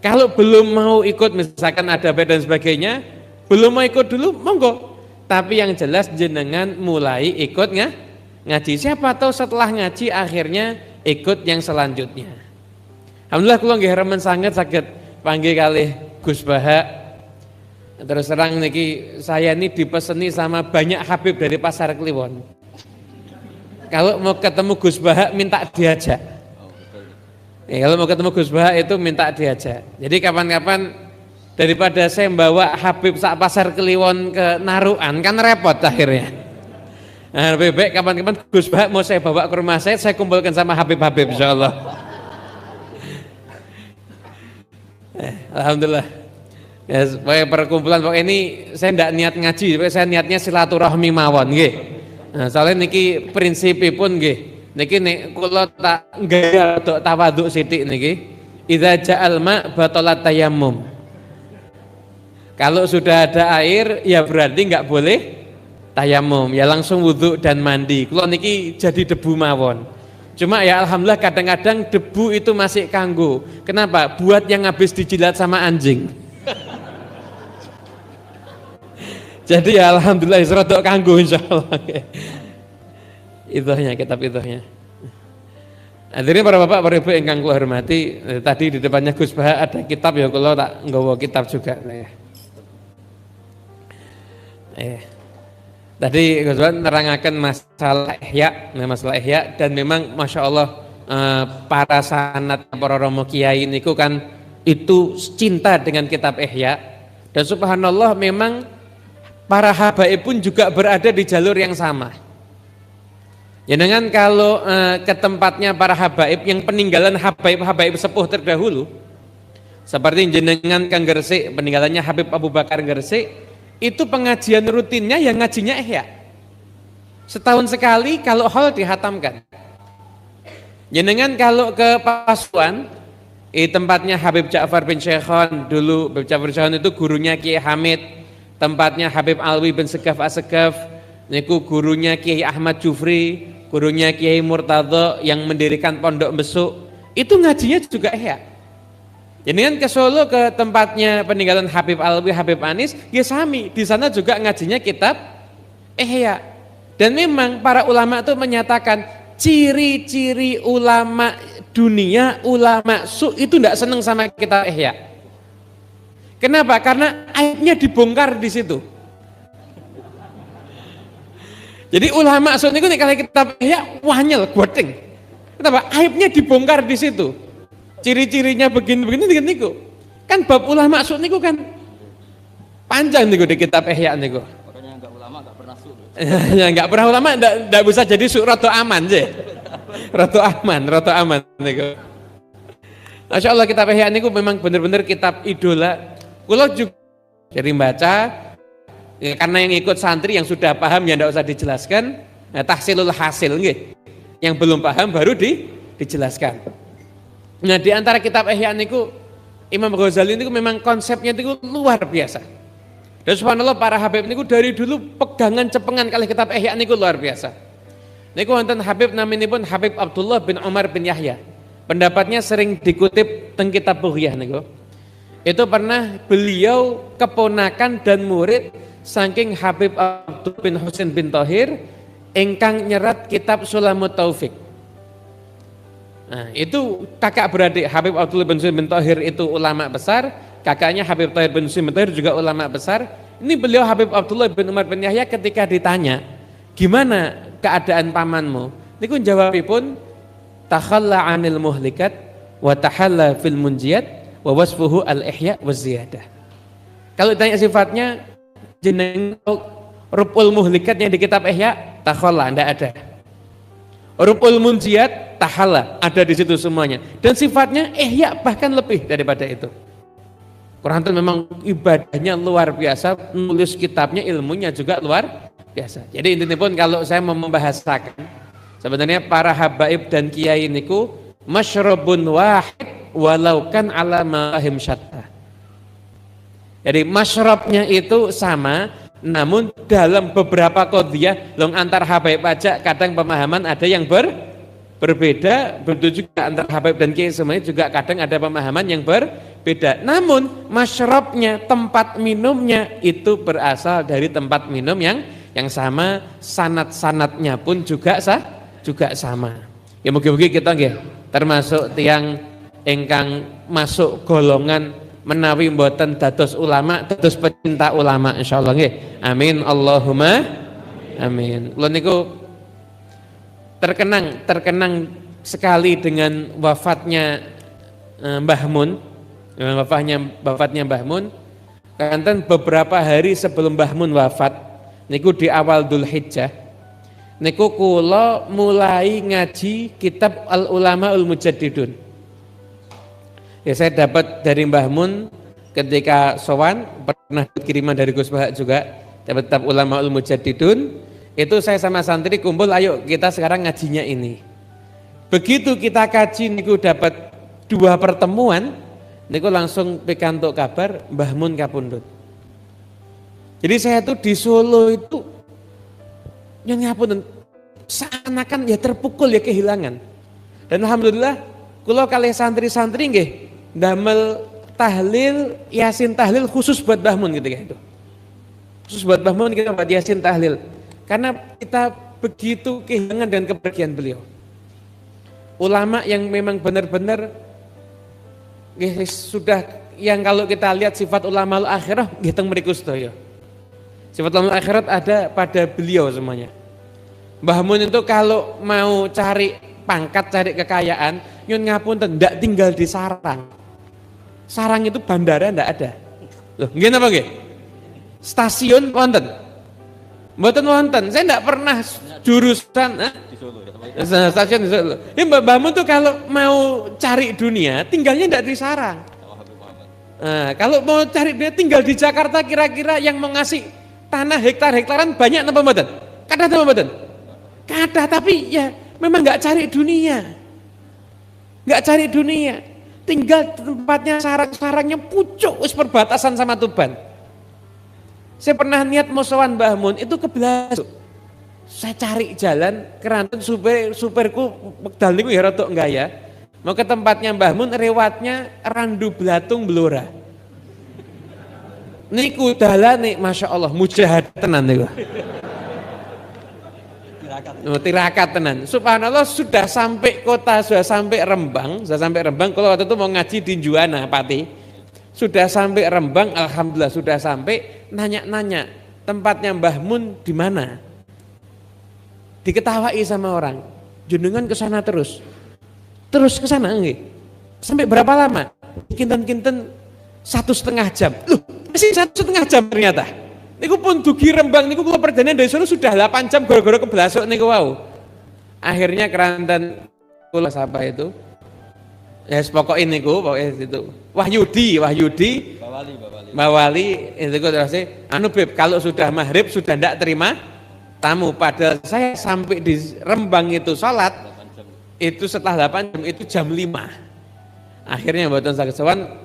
B: Kalau belum mau ikut, misalkan ada bed dan sebagainya, belum mau ikut dulu, monggo. Tapi yang jelas jenengan mulai ikut ngaji. Siapa tahu setelah ngaji akhirnya ikut yang selanjutnya. Alhamdulillah kula nggih remen sanget saged panggil kalih Gus Baha. Terus terang niki saya ini dipeseni sama banyak Habib dari Pasar Kliwon. Kalau mau ketemu Gus Baha minta diajak. Kalau mau ketemu Gus Baha itu minta diajak. Jadi kapan-kapan daripada saya membawa Habib sak Pasar Kliwon ke Narukan kan repot akhirnya. Nah, lebih baik kapan-kapan Gus Baha mau saya bawa ke rumah saya kumpulkan sama Habib-Habib insyaallah. Alhamdulillah. Ya, supaya perkumpulan pokoknya ini saya tidak niat ngaji, tapi saya niatnya silaturahmi mawon nggih. Nah, soalnya niki prinsipipun nggih. Niki nek kula tak gaya tok tawaduk sithik niki. Idza ja'al ma batalat tayammum. Kalau sudah ada air ya berarti enggak boleh tayamum, ya langsung wudhu dan mandi. Kula niki jadi debu mawon. Cuma ya alhamdulillah kadang-kadang debu itu masih kanggo. Kenapa? Buat yang habis dijilat sama anjing. Jadi ya alhamdulillah serodok kanggo insyaallah. Idhahnya, kitab idhahnya. Hadirin para bapak, para ibu yang kula hormati, tadi di depannya Gus Baha ada kitab ya, kula tak nggawa kitab juga. Tadi Gus Baha nerangaken masalah ihya, dan memang masya Allah para sanad para romo kiai niku kan itu cinta dengan kitab ihya, dan subhanallah memang para habaib pun juga berada di jalur yang sama. Jenengan kalau ke tempatnya para habaib yang peninggalan habaib sepuh terdahulu, seperti jenengan Kang Gresik, peninggalannya Habib Abu Bakar Gresik, itu pengajian rutinnya yang ngajinya ihya. Setahun sekali kalau haul dihatamkan. Jenengan kalau ke Pasuruan, tempatnya Habib Ja'far bin Syekhon, dulu Habib Ja'far bin Syekhon itu gurunya Kiai Hamid, tempatnya Habib Alwi bin Segaf As-Segaf, niku gurunya Kiai Ahmad Jufri, gurunya Kiai Murtadho yang mendirikan Pondok Besuk, itu ngajinya juga ihya. Jadi kan ke Solo ke tempatnya peninggalan Habib Alwi, Habib Anis, ya sami, di sana juga ngajinya kitab ihya. Dan memang para ulama itu menyatakan ciri-ciri ulama dunia, ulama su itu tidak senang sama kitab ihya. Kenapa? Karena aibnya dibongkar di situ. Jadi ulama sun niku nek kalau kitab ihya wanyel godeng. Kenapa? Aibnya dibongkar di situ. Ciri-cirinya begini-begini dengan niku. Kan bab ulama sun niku kan panjang niku di kitab ihya niku.
A: Makanya enggak ulama enggak pernah su.
B: Ya enggak pernah ulama enggak bisa jadi su rada aman sih. Rada aman niku. Masya Allah kitab ihya niku memang benar-benar kitab idola. Kula juga jadi baca. Ya, karena yang ikut santri yang sudah paham ya tidak usah dijelaskan. Nah, tahsilul hasil nggih. Yang belum paham baru dijelaskan. Nah, di antara kitab ihya niku Imam Ghazali niku memang konsepnya niku luar biasa. Dan subhanallah para habib niku dari dulu pegangan cepengan kali kitab ihya niku luar biasa. Niku wonten habib naminipun Habib Abdullah bin Umar bin Yahya. Pendapatnya sering dikutip teng kitab Bughyah niku. Itu pernah beliau keponakan dan murid saking Habib Abdul bin Husain bin Thohir ingkang nyerat kitab Sulamut Taufik. Nah, itu kakak beradik Habib Abdul bin Husain bin Thohir itu ulama besar, kakaknya Habib Thohir bin Husain bin Thohir juga ulama besar. Ini beliau Habib Abdullah bin Umar bin Yahya ketika ditanya, "Gimana keadaan pamanmu?" Niku jawabipun, takhalla 'anil muhlikat wa tahalla fil munjiyat wa wasfuhu al-ihya wa ziyadah. Kalau ditanya sifatnya jeneng rubul muhlikat yang di kitab Ihya takhalla enggak ada. Rubul munjiyat tahalla ada di situ semuanya. Dan sifatnya Ihya bahkan lebih daripada itu. Quran itu memang ibadahnya luar biasa, nulis kitabnya ilmunya juga luar biasa. Jadi intinya pun kalau saya mau membahasakan sebenarnya para habaib dan kiai niku masyrabun wahid walau kan ala mahim syatta. Jadi masyrabnya itu sama, namun dalam beberapa qadhiyah long antar habaib aja kadang pemahaman ada yang berbeda, begitu juga antar habaib dan kiai semuanya juga kadang ada pemahaman yang berbeda. Namun masyrabnya, tempat minumnya itu berasal dari tempat minum yang sama, sanad-sanadnya pun juga sama. Ya mugi-mugi kita nggih termasuk tiang ingkang masuk golongan menawi mboten dados ulama, dados pecinta ulama insyaallah nggih. Amin Allahumma amin. Kula niku terkenang sekali dengan wafatnya Mbah Mun. Dengan wafatnya Mbah Mun. Kanten beberapa hari sebelum Mbah Mun wafat niku di awal Dzulhijjah niku kula mulai ngaji kitab Al Ulamaul Mujaddidun. Ya saya dapat dari Mbah Mun ketika sowan, pernah kiriman dari Gus Bahak juga, dapat kitab Ulamaul Mujaddidun. Itu saya sama santri kumpul, ayo kita sekarang ngajinya ini. Begitu kita kaji niku dapat 2 pertemuan, niku langsung pikantuk kabar Mbah Mun kapundhut. Jadi saya tuh di Solo itu yang ngapunten seakan-akan ya terpukul ya kehilangan. Dan alhamdulillah kula kalih santri-santri nggih damel tahlil, yasin tahlil khusus buat Mbah Mun gitu itu. Khusus buat Mbah Mun kita buat yasin tahlil. Karena kita begitu kehilangan dan kepergian beliau. Ulama yang memang benar-benar sudah yang kalau kita lihat sifat ulama al-akhirah nggih teng mriku sedaya. Sifat ulama akhirat ada pada beliau semuanya. Mbah Mun itu kalau mau cari pangkat, cari kekayaan, nyun ngapunten ndak tinggal di sarang. Sarang itu bandara ndak ada. Loh, nggih napa nggih? Stasiun wonten. Mboten wonten. Saya ndak pernah jurusan di Solo ya. Stasiun di Solo. Ya Mbah Mun tuh kalau mau cari dunia, tinggalnya ndak di sarang. Nah, kalau mau cari dunia tinggal di Jakarta kira-kira yang mau ngasih tanah hektar-hektaran banyak napa mboten? Kathah napa mboten? Kathah, tapi ya memang nggak cari dunia. Nggak cari dunia. Tinggal tempatnya sarang-sarangnya pucuk wis perbatasan sama Tuban. Saya pernah niat mau sowan Mbah Mun itu ke Blasuk. Saya cari jalan keranten supirku wekdal niku ya rada enggak. Mau ke tempatnya Mbah Mun lewatnya Randu Blatung Blora. Niku dalane Masya Allah mujahad tenan niku. Tirakat tenan. Subhanallah sudah sampai kota, sudah sampai Rembang. Kalau waktu itu mau ngaji di Juwana Pati. Sudah sampai Rembang, alhamdulillah sudah sampai. Nanya-nanya tempatnya Mbah Mun di mana? Diketawai sama orang. Jenengan ke sana terus ke sana nggih. Sampai berapa lama? Kinten-kinten 1,5 jam. Loh, masih 1,5 jam ternyata. Niku pun dugi Rembang niku kula perjalanan dari Solo sudah 8 jam gara-gara ke Blasuk niku wau. Akhirnya keranten kula siapa itu? Ya pokoknya niku itu. Wahyudi Bawali itu terus anu Beb kalau sudah maghrib sudah ndak terima tamu, padahal saya sampai di Rembang itu salat itu setelah 8 jam itu jam 5. Akhirnya mboten saged sowan.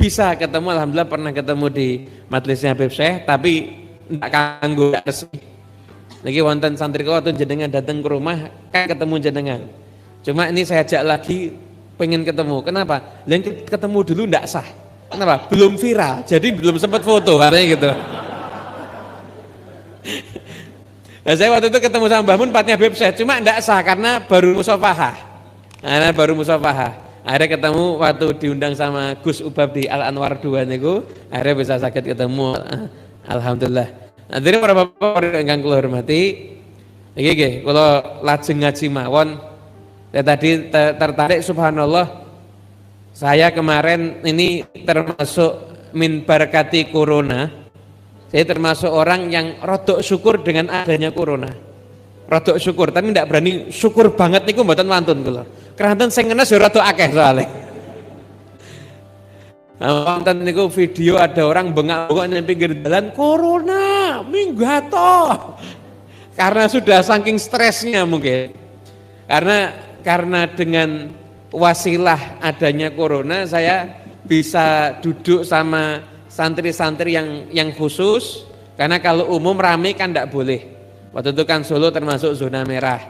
B: Bisa ketemu, alhamdulillah pernah ketemu di majelisnya Habib Syekh, tapi tidak kanggo resmi. Lagi wonten santri kau waktu jenengan datang ke rumah, kan ketemu jenengan. Cuma ini saya ajak lagi, pengen ketemu. Kenapa? Yang ketemu dulu tidak sah. Kenapa? Belum viral, jadi belum sempat foto, katanya gitu. Nah, saya waktu itu ketemu sama Mbah Mun, empatnya Habib Syekh, cuma tidak sah karena baru musafahah. Akhirnya ketemu waktu diundang sama Gus Ubab di Al Anwar 2 niku, akhirnya bisa sakit ketemu. Alhamdulillah. Nah, dari para bapak ingkang kula hormati, iki nggih kula lajeng ngaji mawon Saya tadi tertarik, subhanallah, saya kemarin ini termasuk min barakati corona. Saya termasuk orang yang rodok syukur dengan adanya corona. Rodok syukur, tapi tidak berani syukur banget niku mboten wantun kula. Keranten sing ngenes ya rodok akeh soalnya. Wonten niku video ada orang bengak-bengok di pinggir jalan, corona minggato. Karena sudah saking stresnya mungkin. Karena dengan wasilah adanya corona, saya bisa duduk sama santri-santri yang khusus. Karena kalau umum rame kan tidak boleh. Waktu itu kan Solo termasuk zona merah.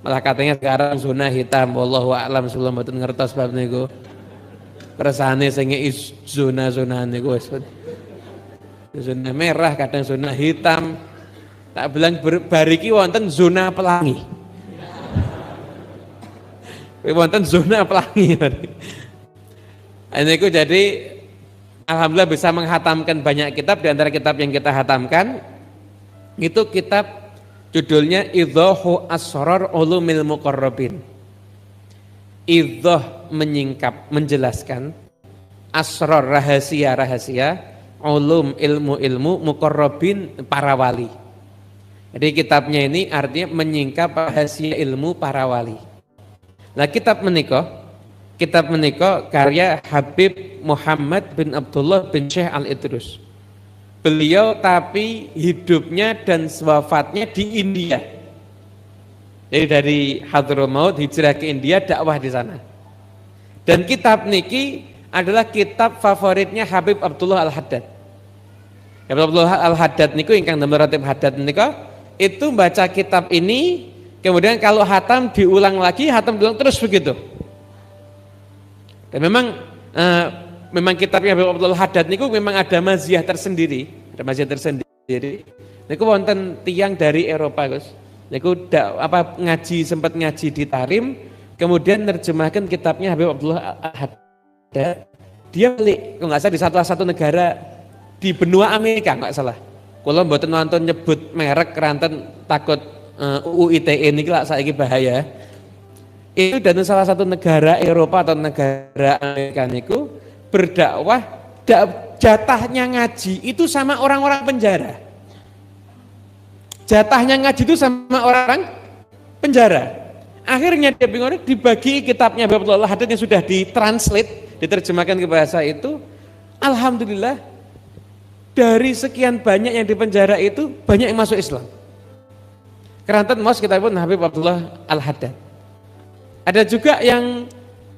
B: Malah katanya sekarang zona hitam. Wallahu a'lam, sebelum mboten ngertos bab niku. Kersane sing zona-zona niku wis. Zona merah, kadang zona hitam. Tak bilang bariki wonten zona pelangi. Wonten zona pelangi. Niku jadi alhamdulillah bisa menghatamkan banyak kitab. Di antara kitab yang kita hatamkan itu kitab judulnya Idhahu Asrar Ulumil Muqarrabin. Idhah menyingkap, menjelaskan asrar, rahasia-rahasia, ulum, ilmu-ilmu, muqarrabin, para wali. Jadi kitabnya ini artinya menyingkap rahasia ilmu para wali. Nah kitab menika karya Habib Muhammad bin Abdullah bin Syekh Al-Idrus. Beliau tapi hidupnya dan wafatnya di India. Jadi dari Hadramaut hijrah ke India, dakwah di sana. Dan kitab niki adalah kitab favoritnya Habib Abdullah Al-Haddad. Habib Abdullah Al-Haddad niku ingkang damel Ratib Haddad nika itu baca kitab ini, kemudian kalau hatam diulang lagi, hatam diulang terus begitu. Dan memang kitabnya Habib Abdullah Al-Haddad niku memang ada maziyah tersendiri, Niku wonten tiang dari Eropa, Gus. Niku sempat ngaji di Tarim, kemudian nerjemahkan kitabnya Habib Abdullah Al-Haddad. Dia beli, kalau nggak salah di salah satu negara di benua Amerika, nggak salah. Kalau mboten nonton nyebut merek keranten takut UU ITE ini lah saiki bahaya. Itu dari salah satu negara Eropa atau negara Amerika niku berdakwah, jatahnya ngaji itu sama orang-orang penjara. Jatahnya ngaji itu sama orang penjara. Akhirnya dia bingung, dibagi kitabnya Habib Abdullah Al-Haddad yang sudah ditranslate, diterjemahkan ke bahasa itu. Alhamdulillah dari sekian banyak yang di penjara itu banyak yang masuk Islam. Keranten mos kita pun Habib Abdullah Al-Haddad. Ada juga yang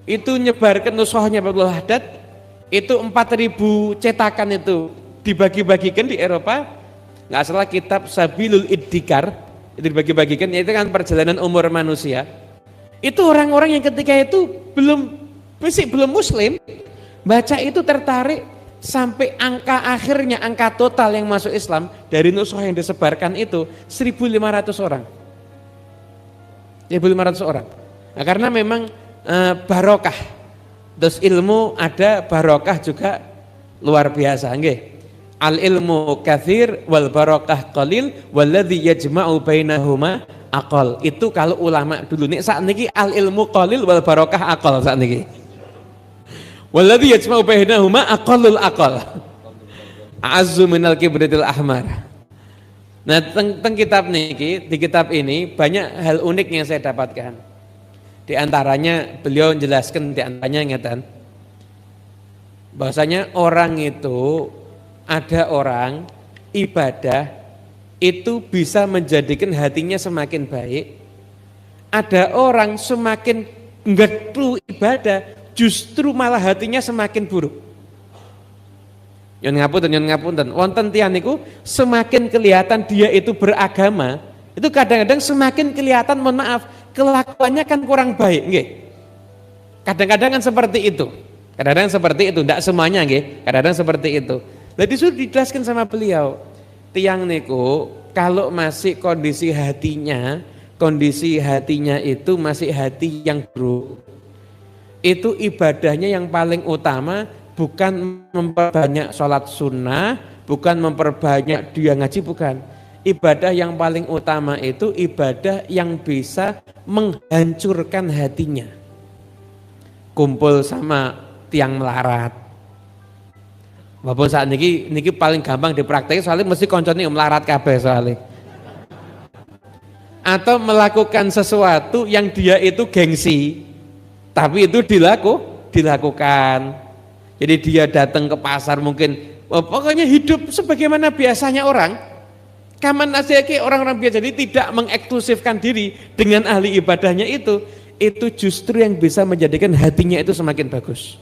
B: itu nyebarkan nusohnya Habib Abdullah Al-Haddad, itu 4.000 cetakan itu dibagi-bagikan di Eropa. Nggak salah kitab Sabilul Iddikar itu dibagi-bagikan, itu kan perjalanan umur manusia. Itu orang-orang yang ketika itu belum muslim, baca itu tertarik sampai angka akhirnya, angka total yang masuk Islam dari nusuh yang disebarkan itu 1.500 orang. 1.500 orang. Nah, karena memang barokah. Terus ilmu ada, barokah juga luar biasa, nggih. Al ilmu kathir wal barokah qalil walladzi yajma'u bainahuma aqal. Itu kalau ulama dulu. Nek saat niki al ilmu qalil wal barokah aqal saat niki. Walladzi yajma'u bainahuma aqallul aqal. A'azzu minal kibritil ahmar. Nah, teng kitab niki, di kitab ini banyak hal unik yang saya dapatkan. Di antaranya beliau menjelaskan, di antaranya ngeten, bahwasanya orang itu, ada orang ibadah itu bisa menjadikan hatinya semakin baik. Ada orang semakin enggak perlu ibadah, justru malah hatinya semakin buruk. Nyon ngapunten. Wonten tiyang niku semakin kelihatan dia itu beragama, itu kadang-kadang semakin kelihatan, mohon maaf, kelakuannya kan kurang baik, nggih. Kadang-kadang kan seperti itu. Kadang-kadang seperti itu, tidak semuanya nggih. Kadang-kadang seperti itu. Jadi sudah dijelaskan sama beliau, tiang niku kalau masih kondisi hatinya itu masih hati yang buruk, itu ibadahnya yang paling utama bukan memperbanyak sholat sunnah, bukan memperbanyak dia ngaji, bukan. ibadah yang paling utama itu ibadah yang bisa menghancurkan hatinya. Kumpul sama tiang melarat. Walaupun saat niki paling gampang dipraktekkan soalnya mesti koncone melarat kabeh soalnya. Atau melakukan sesuatu yang dia itu gengsi, tapi itu dilakukan. Jadi dia datang ke pasar mungkin, pokoknya hidup sebagaimana biasanya orang. Kaman asyaki orang-orang biasa, jadi tidak mengeksklusifkan diri dengan ahli ibadahnya itu justru yang bisa menjadikan hatinya itu semakin bagus.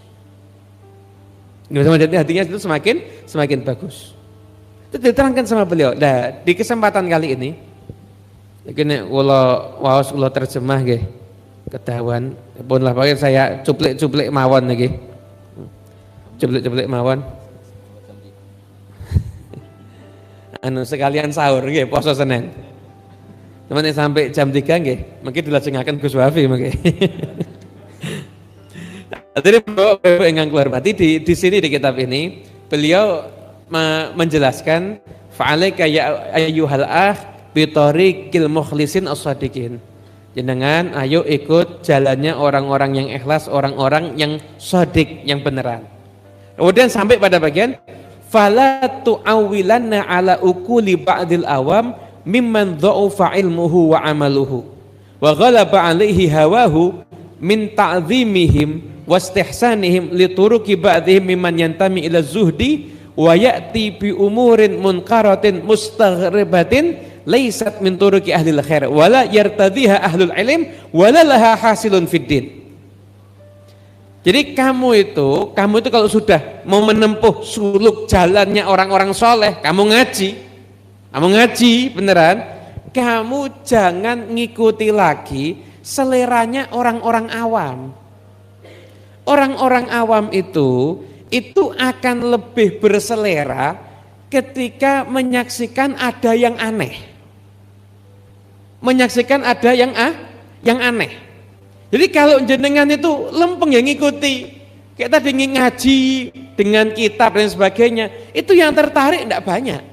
B: Bisa menjadikan hatinya itu semakin bagus. Itu diterangkan sama beliau. Nah, di kesempatan kali ini, ini kula terjemah nggih. Kedawan, pun lah pakai saya cuplik mawon nggih. Cuplik mawon. Anu sekalian sahur nggih, poso Senin. Teman sampai jam 3 nggih, mungkin dilajengaken Gus Wafi mungkin. Jadi Bapak ingkang kula hormati di sini di kitab ini beliau menjelaskan fa'alaika ya ayyuhal bitoriqil mukhlisin as-shadiqin. Jenengan ayo ikut jalannya orang-orang yang ikhlas, orang-orang yang shadiq, yang beneran. Kemudian sampai pada bagian fala tu'awilanna ala ukuli ba'dil awam mimman dha'ufa ilmuhu wa amaluhu wa ghalaba alaihi hawahu min ta'zimihim wastihsanihim lituruki ba'dihim mimman yantami ila zuhdi wa ya'ti bi umurin munkaratin mustaghribatin laisat min turuki ahlil khair wala yartadhiha ahlul ilm wala laha hasilun fiddin. Jadi kamu itu kalau sudah mau menempuh suluk jalannya orang-orang soleh, kamu ngaji beneran, kamu jangan ngikuti lagi seleranya orang-orang awam. Orang-orang awam itu akan lebih berselera ketika menyaksikan ada yang aneh. Menyaksikan ada yang aneh. Jadi kalau jenengan itu lempeng yang ngikuti, kayak tadi ngaji dengan kitab dan sebagainya, itu yang tertarik enggak banyak.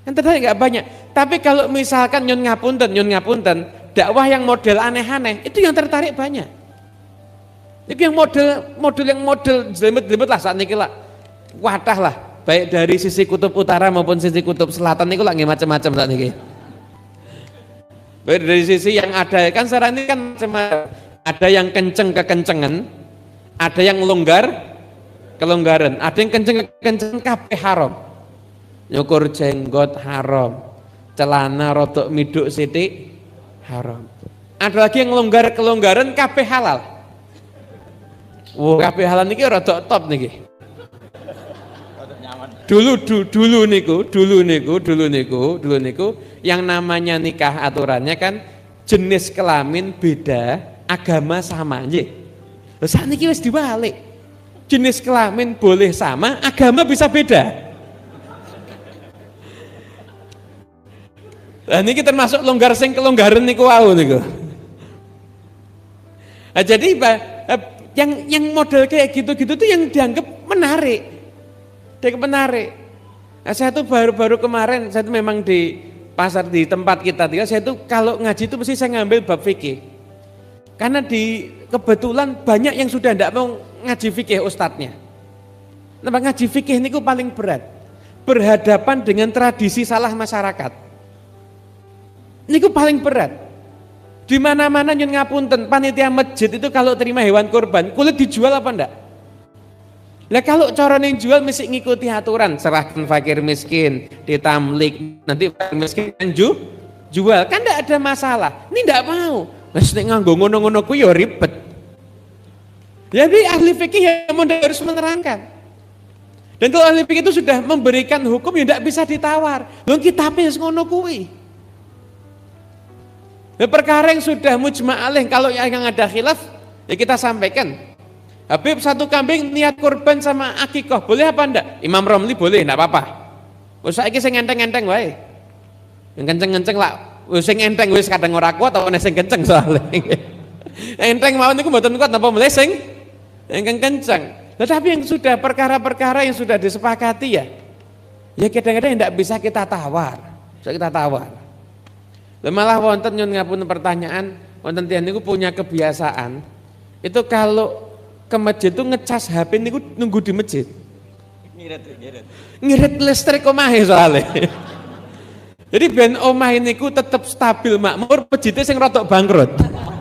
B: Yang tertarik enggak banyak. Tapi kalau misalkan nyun ngapunten, dakwah yang model aneh-aneh, itu yang tertarik banyak. Itu yang model jelimet-jelimet lah saat ini lah. Wadah lah, baik dari sisi kutub utara maupun sisi kutub selatan itu lah macam-macam saat ini. Baik dari sisi yang ada kan sekarang ini kan ada yang kenceng kekencengan, ada yang kelonggaran, ada yang kenceng kabeh haram. Nyukur jenggot haram, celana rodok miduk sithik haram. Ada lagi yang kelonggaran kabeh halal. Kabeh halal niki rodok top niki. Dulu niku yang namanya nikah aturannya kan jenis kelamin beda, agama sama nggih. Lha sakniki wis dibalik. Jenis kelamin boleh sama, agama bisa beda. Lah niki termasuk kelonggaran niku wau niku. Nah, jadi yang model kayak gitu-gitu tuh yang dianggap menarik. Nah, saya tuh baru kemarin saya tuh memang di pasar di tempat kita saya tuh kalau ngaji itu mesti saya ngambil bab fikih. Karena kebetulan banyak yang sudah tidak mau ngaji fikih ustadznya. Nah, ngaji fikih ini paling berat. Berhadapan dengan tradisi salah masyarakat. Ini paling berat. Di mana-mana nyun ngapunten, panitia masjid itu kalau terima hewan kurban, kulit dijual apa enggak? Lah kalau cara yang jual mesti ngikuti aturan, serahkan fakir miskin, ditamlik, nanti fakir miskin jual, kan enggak ada masalah. Ini enggak mau. Wis nek nganggo ngono-ngono ku ya ribet. Jadi ahli fikih yang harus menerangkan. Dan kalau ahli fikih itu sudah memberikan hukum ya enggak bisa ditawar. Lho kitabnya ngono kuwi. Nah, perkara yang sudah mujma' alaih kalau yang ada khilaf ya kita sampaikan. Habib satu kambing niat kurban sama akikah boleh apa enggak? Imam Romli boleh, enggak apa-apa. Wis saiki sing enteng-enteng wae. Yang kenceng-kenceng lah, wis sing enteng wis kadang ora kuat apa sing kenceng soalnya. Enteng mawon niku mboten kuat napa meleh sing kenceng. Tetapi yang sudah perkara-perkara yang sudah disepakati ya kadang-kadang enggak bisa kita tawar. Saya kita tawar. Malah wonten nyun ngapun pertanyaan, wonten tiyang niku punya kebiasaan itu kalau ke masjid itu ngecas HP niku nunggu di masjid. Ngirit listrik omahe soalnya. Jadi ben omahe niku tetap stabil makmur, masjidnya sing rotok bangkrut.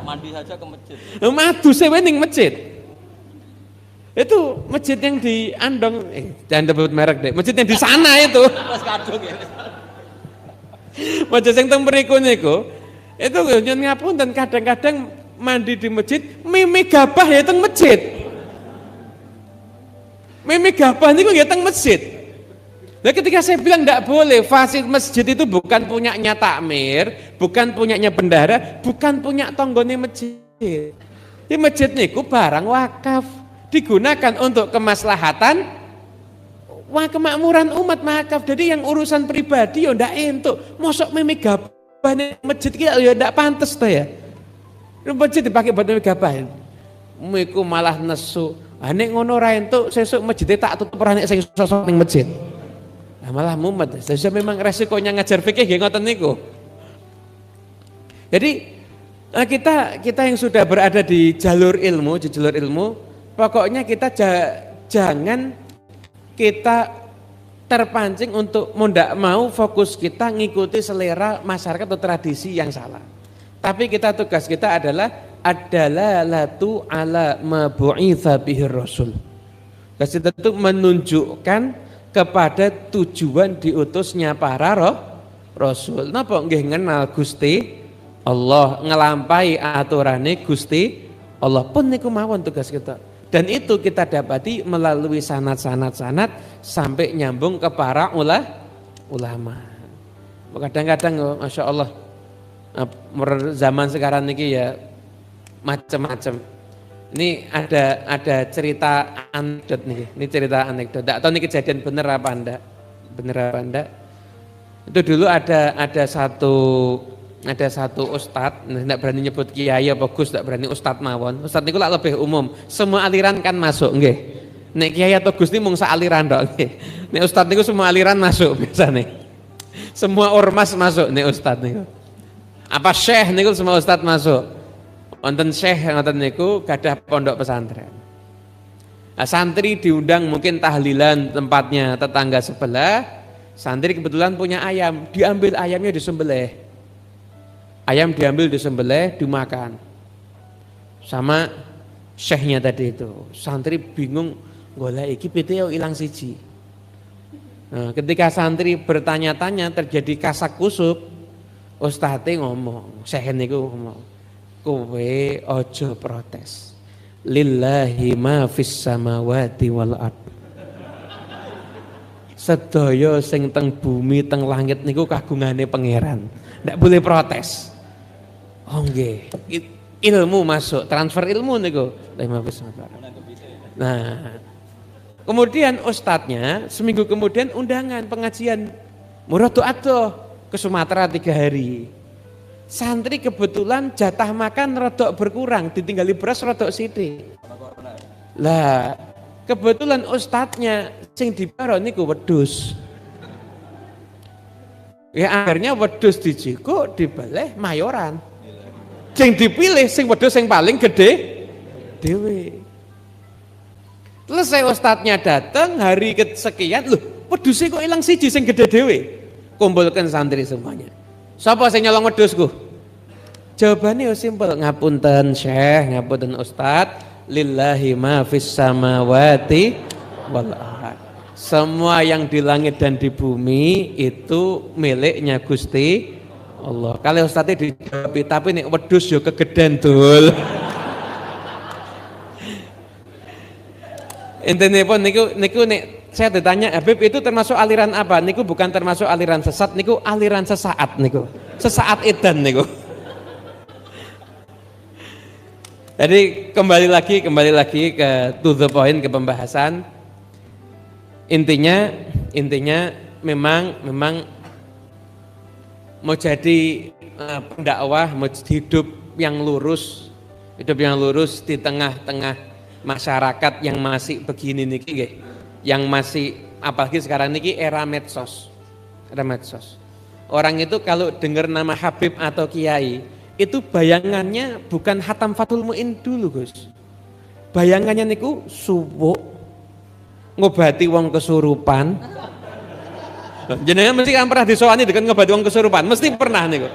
A: Mandi saja ke masjid.
B: Madu sewe ning masjid. Itu masjid yang di Andong, jangan sebut merek deh. Masjid yang di sana itu.
A: Pas kadung ya.
B: Masjid yang teng mriku niku, itu nyun ngapunten kadang-kadang mandi di masjid, mimi gabah ya teng masjid. Mimi gabah niku ya teng masjid. Nah ketika saya bilang tidak boleh, fasilitas masjid itu bukan punyanya takmir, bukan punyanya bendahara, bukan punya tonggone masjid. Di masjid niku barang wakaf, digunakan untuk kemaslahatan kemakmuran umat wakaf. Jadi yang urusan pribadi ya ndak entuk. Mosok mimi gabah ning masjid ki ya ndak pantes to ya. Masjid dipakai buat mimi gabah. Miku malah nesu. Ah nek ngono ra entuk sesuk masjid tak tutup ora nek sing sosok ning masjid. Nah, malah mumet. Jadi memang resikonya ngajar fikih nggih ngoten niku. Jadi kita yang sudah berada di jalur ilmu, pokoknya kita jangan kita terpancing untuk ndak mau fokus kita ngikuti selera masyarakat atau tradisi yang salah. Tapi tugas kita adalah latu ala mabu'itha bihir rasul. Kasih tentu menunjukkan kepada tujuan diutusnya para rasul. Napa nggih ngenal Gusti Allah, ngelampai aturane Gusti Allah pun niku mawon tugas kita. Dan itu kita dapati melalui sanad-sanad sampai nyambung ke para ulama. Kadang-kadang Masya Allah zaman sekarang niki ya macam-macam. Ini ada cerita anekdot nih. Ini cerita anekdot. Enggak tahu ini kejadian bener apa enggak. Itu dulu ada satu ustadz, enggak berani nyebut kiai apa gus, enggak berani ustadz mawon. Ustadz niku lak lebih umum. Semua aliran kan masuk nggih. Nek kiai atau gus ini mung sak aliran tok nggih. Nek ustadz niku semua aliran masuk biasane. Semua ormas masuk nek ustadz niku. Apa syekh niku semua ustadz masuk. Wonten syekh ngoten niku gadah pondok pesantren. Nah, santri diundang mungkin tahlilan tempatnya tetangga sebelah. Santri kebetulan punya ayam, diambil ayamnya disembelih. Ayam diambil disembelih, dimakan. Sama syekhnya tadi itu. Santri bingung, golek iki pite ilang siji. Nah, ketika santri bertanya-tanya terjadi kasak kusuk, ustadze ngomong, syekh niku ngomong, kowe ojo protes. Lillahi ma fis samawati wal ard. Sedaya sing teng bumi teng langit niku kagungane pangeran. Ndak boleh protes. Oh nggih. Ilmu masuk, transfer ilmu niku. Nah, kemudian ustadznya seminggu kemudian undangan pengajian muradu-ado ke Sumatera 3 hari. Santri kebetulan jatah makan rodok berkurang, ditinggali beras rodok sithik. Lah, kebetulan ustadznya sing dibaro niku wedhus. Ya akhirnya wedhus dijiko dibeleh mayoran. Sing dipilih sing wedhus sing paling gede dhewe. Selesai ustadznya datang hari kesekian, loh wedhusnya kok ilang siji sing gede dhewe. Kumpulkan santri semuanya. Sapa sing nyolong wedhusku? Jawabannya simpel, ngapunten Syekh, ngapunten Ustad, lillahi ma fis samawati wal ard. Semua yang di langit dan di bumi itu miliknya Gusti Allah. Kalau Ustadnya dijawab, tapi nek wedhus yo kegeden dul. Intine pun niku nek saya ditanya, Habib itu termasuk aliran apa? Niku bukan termasuk aliran sesat, niku aliran sesaat niku. Sesaat edan niku. Jadi kembali lagi ke to the point, ke pembahasan. Intinya memang mau jadi pendakwah, mau hidup yang lurus di tengah-tengah masyarakat yang masih begini niki nggih. Yang masih apalagi sekarang niki era medsos. orang itu kalau dengar nama Habib atau Kiai, itu bayangannya bukan Hatam Fathul Mu'in dulu Gus. Bayangannya niku suwuk, ngobati wong kesurupan. Jenengan mesti kan pernah disowani dengan ngobati wong kesurupan, mesti pernah niku.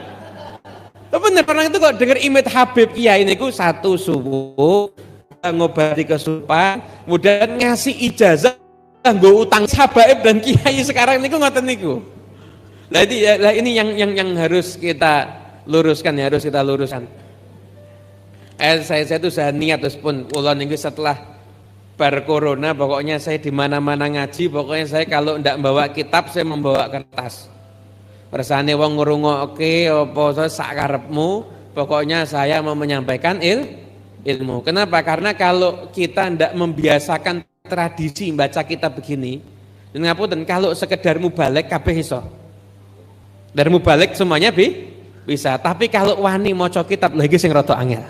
B: Bener, orang itu kok dengar image Habib Kiai niku satu subuh ngobati kesurupan, kemudian ngasih ijazah nggo utang habaib dan kiai sekarang niku ngoten niku. Lah ini yang harus kita luruskan, harus kita luruskan. Saya itu saya niat terus pun kula niku setelah bar corona pokoknya saya di mana-mana ngaji, pokoknya saya kalau ndak bawa kitab saya membawa kertas. Persane wong ngrungokke apa sak karepmu, pokoknya saya mau menyampaikan ilmu. Kenapa? Karena kalau kita ndak membiasakan tradisi baca kitab begini, ngapunten kalau sekedar mubalek kabeh iso. Dari mubalek semuanya bisa, tapi kalau wani maca kitab lagi sing rada angel.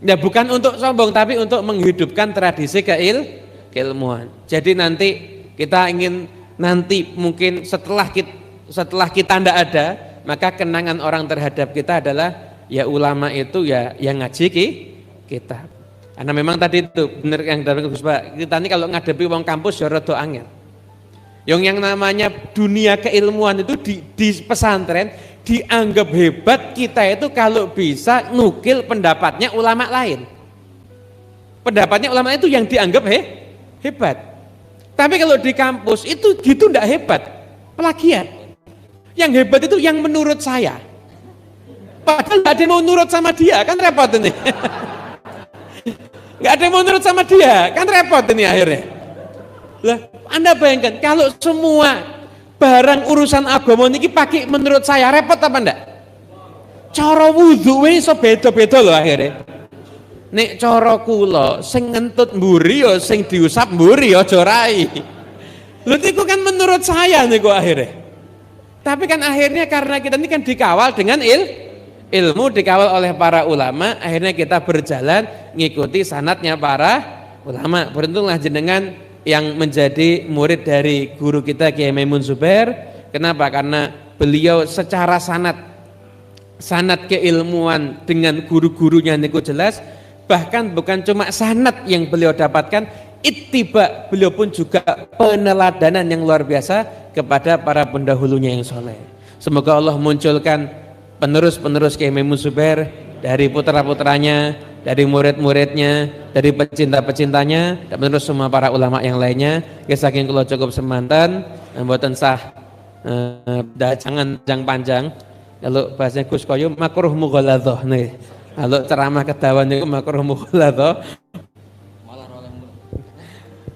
B: Ya bukan untuk sombong tapi untuk menghidupkan tradisi keilmuan. Jadi nanti kita ingin mungkin setelah kita ndak ada, maka kenangan orang terhadap kita adalah ya ulama itu ya yang ngaji kita. Karena memang tadi itu benar yang dari Gus Pak, kita ini kalau ngadepi wong kampus ya rada angel. Yang namanya dunia keilmuan itu di pesantren dianggap hebat, kita itu kalau bisa nukil pendapatnya ulama lain. Pendapatnya ulama itu yang dianggap hebat. Tapi kalau di kampus itu gitu ndak hebat, plagiat. Yang hebat itu yang menurut saya. Padahal nggak ada yang mau nurut sama dia, kan repot ini. Nggak ada yang mau nurut sama dia, kan repot ini akhirnya. Lah, Anda bayangkan kalau semua barang urusan agama niki pakai menurut saya, repot apa enggak? Cara wudu wis iso beda-beda loh akhirnya. Nek cara kula sing ngentut mburi ya sing diusap mburi aja rai. Lho niku kan menurut saya niku akhirnya. Tapi kan akhirnya karena kita ini kan dikawal dengan ilmu, dikawal oleh para ulama, akhirnya kita berjalan ngikuti sanatnya para ulama. Beruntunglah jenengan yang menjadi murid dari guru kita Kiai Maimun Zubair. Kenapa? Karena beliau secara sanat keilmuan dengan guru-gurunya niku jelas. Bahkan bukan cuma sanat yang beliau dapatkan, ittiba, beliau pun juga peneladanan yang luar biasa kepada para pendahulunya yang soleh. Semoga Allah munculkan penerus-penerus Kiai Maimun Zubair dari putra-putranya, dari murid-muridnya, dari pecinta-pecintanya, dan menerus semua para ulama yang lainnya. Saking kula cukup semanten, mboten sah jangan panjang. Kalau bahasanya Gus Koyo makruh mughaladhah nih. Kalau ceramah kedawan niku makruh mughaladhah.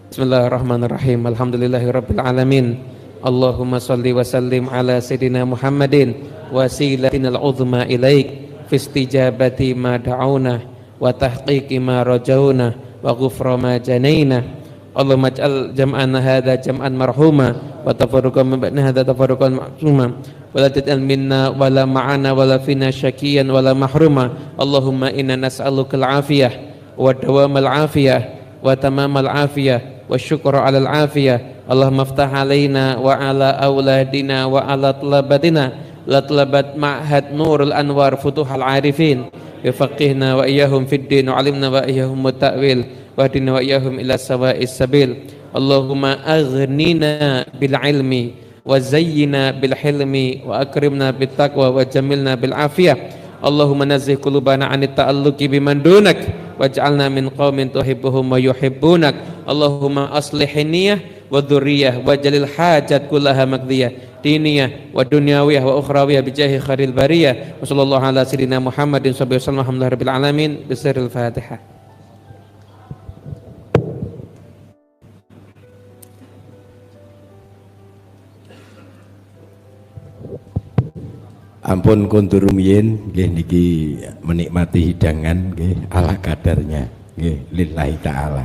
B: Bismillahirrahmanirrahim. Alhamdulillahirabbil alamin. Allahumma shalli wa sallim ala sayidina Muhammadin wasilatinal uzma ilaik fi istijabati ma da'una wa tahqiqi ma rajauna wa ghufra ma janaina. Allahumma ij'al jam'ana hadza jam'an marhuma wa tafarruqan min ba'di hadza tafarruqan ma'suma wa la taj'al minna wa la ma'ana wa la fina syakiyan wa la mahruma. Allahumma inna nas'aluka al-'afiyah wa dawamal 'afiyah wa tamamal 'afiyah wa syukra 'alal 'afiyah. Allahumma aftah 'alaina wa 'ala auladina wa 'ala talabatina la talabat ma'had nurul anwar futuhal 'arifin. Faqihna wa iyyahum fid din wa 'alimna wa iyyahum ta'wil wa hadina wa iyyahum ila sawa'is sabil. Allahumma aghnina bil ilmi wa zayyina bil hilmi wa akrimna bit taqwa wa jamilna bil afiyah. Allahumma nazzih qulubana 'anit ta'alluqi biman dunak waj'alna min qaumin tuhibbuhum wa yuhibbunak. Allahumma aslih niyyah wa dzurriyyah waj'alil hajat kullaha maqdiyah diniyah wa dunyawiyah wa ukhrawiyah bijahi khairil bariyah. Wa sallallahu ala sayyidina Muhammadin sallallahu alaihi wasallam. Alhamdulillahirabbil alamin. Bismillahil Fatihah.
C: Ampun kundur rumiyin nggih niki menikmati hidangan nggih ala kadarnya nggih lillahi taala.